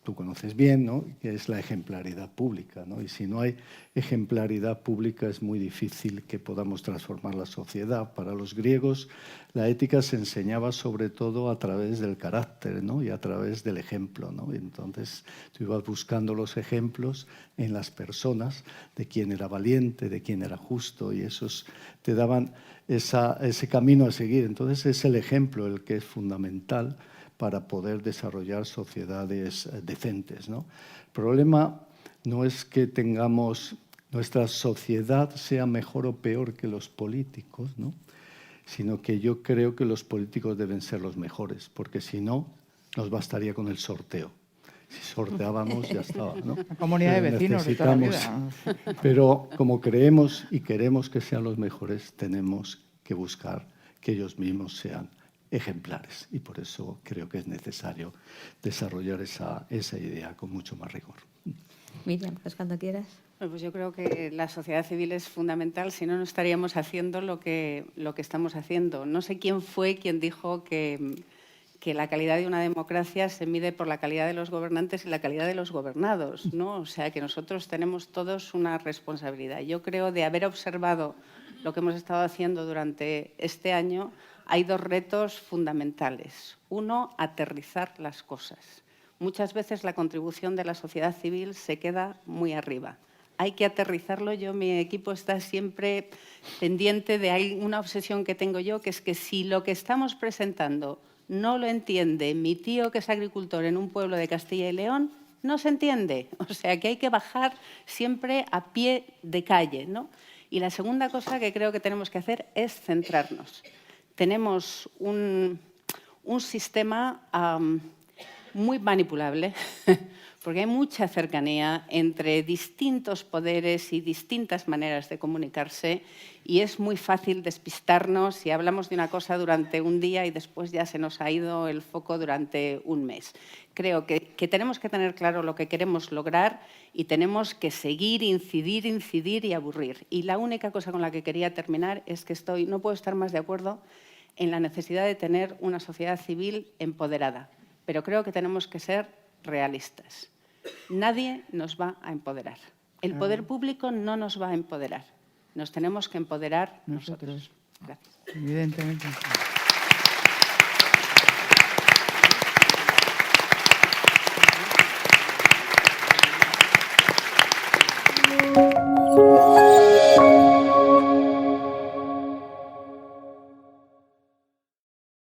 tú conoces bien, ¿no? Que es la ejemplaridad pública, ¿no? Y si no hay ejemplaridad pública es muy difícil que podamos transformar la sociedad. Para los griegos la ética se enseñaba sobre todo a través del carácter, ¿no? Y a través del ejemplo, ¿no? Y entonces tú ibas buscando los ejemplos en las personas de quién era valiente, de quién era justo, y esos te daban ese camino a seguir. Entonces es el ejemplo el que es fundamental para poder desarrollar sociedades decentes, ¿no? El problema no es que nuestra sociedad sea mejor o peor que los políticos, ¿no? Sino que yo creo que los políticos deben ser los mejores, porque si no, nos bastaría con el sorteo. Si sorteábamos, ya estaba, ¿no? La comunidad de vecinos de toda la vida. Pero como creemos y queremos que sean los mejores, tenemos que buscar que ellos mismos sean ejemplares, y por eso creo que es necesario desarrollar esa idea con mucho más rigor. Miriam, pues cuando quieras. Bueno, pues yo creo que la sociedad civil es fundamental, si no, no estaríamos haciendo lo que estamos haciendo. No sé quién fue quien dijo que la calidad de una democracia se mide por la calidad de los gobernantes y la calidad de los gobernados, ¿no? O sea, que nosotros tenemos todos una responsabilidad. Yo creo, de haber observado lo que hemos estado haciendo durante este año, hay dos retos fundamentales. Uno, aterrizar las cosas. Muchas veces la contribución de la sociedad civil se queda muy arriba. Hay que aterrizarlo. Mi equipo está siempre pendiente de una obsesión que tengo yo, que es que si lo que estamos presentando no lo entiende mi tío, que es agricultor en un pueblo de Castilla y León, no se entiende. O sea, que hay que bajar siempre a pie de calle, ¿no? Y la segunda cosa que creo que tenemos que hacer es centrarnos. Tenemos un sistema muy manipulable, porque hay mucha cercanía entre distintos poderes y distintas maneras de comunicarse y es muy fácil despistarnos si hablamos de una cosa durante un día y después ya se nos ha ido el foco durante un mes. Creo que tenemos que tener claro lo que queremos lograr y tenemos que seguir, incidir y aburrir. Y la única cosa con la que quería terminar es que no puedo estar más de acuerdo en la necesidad de tener una sociedad civil empoderada, pero creo que tenemos que ser realistas. Nadie nos va a empoderar. El poder público no nos va a empoderar. Nos tenemos que empoderar nosotros. Gracias. Evidentemente.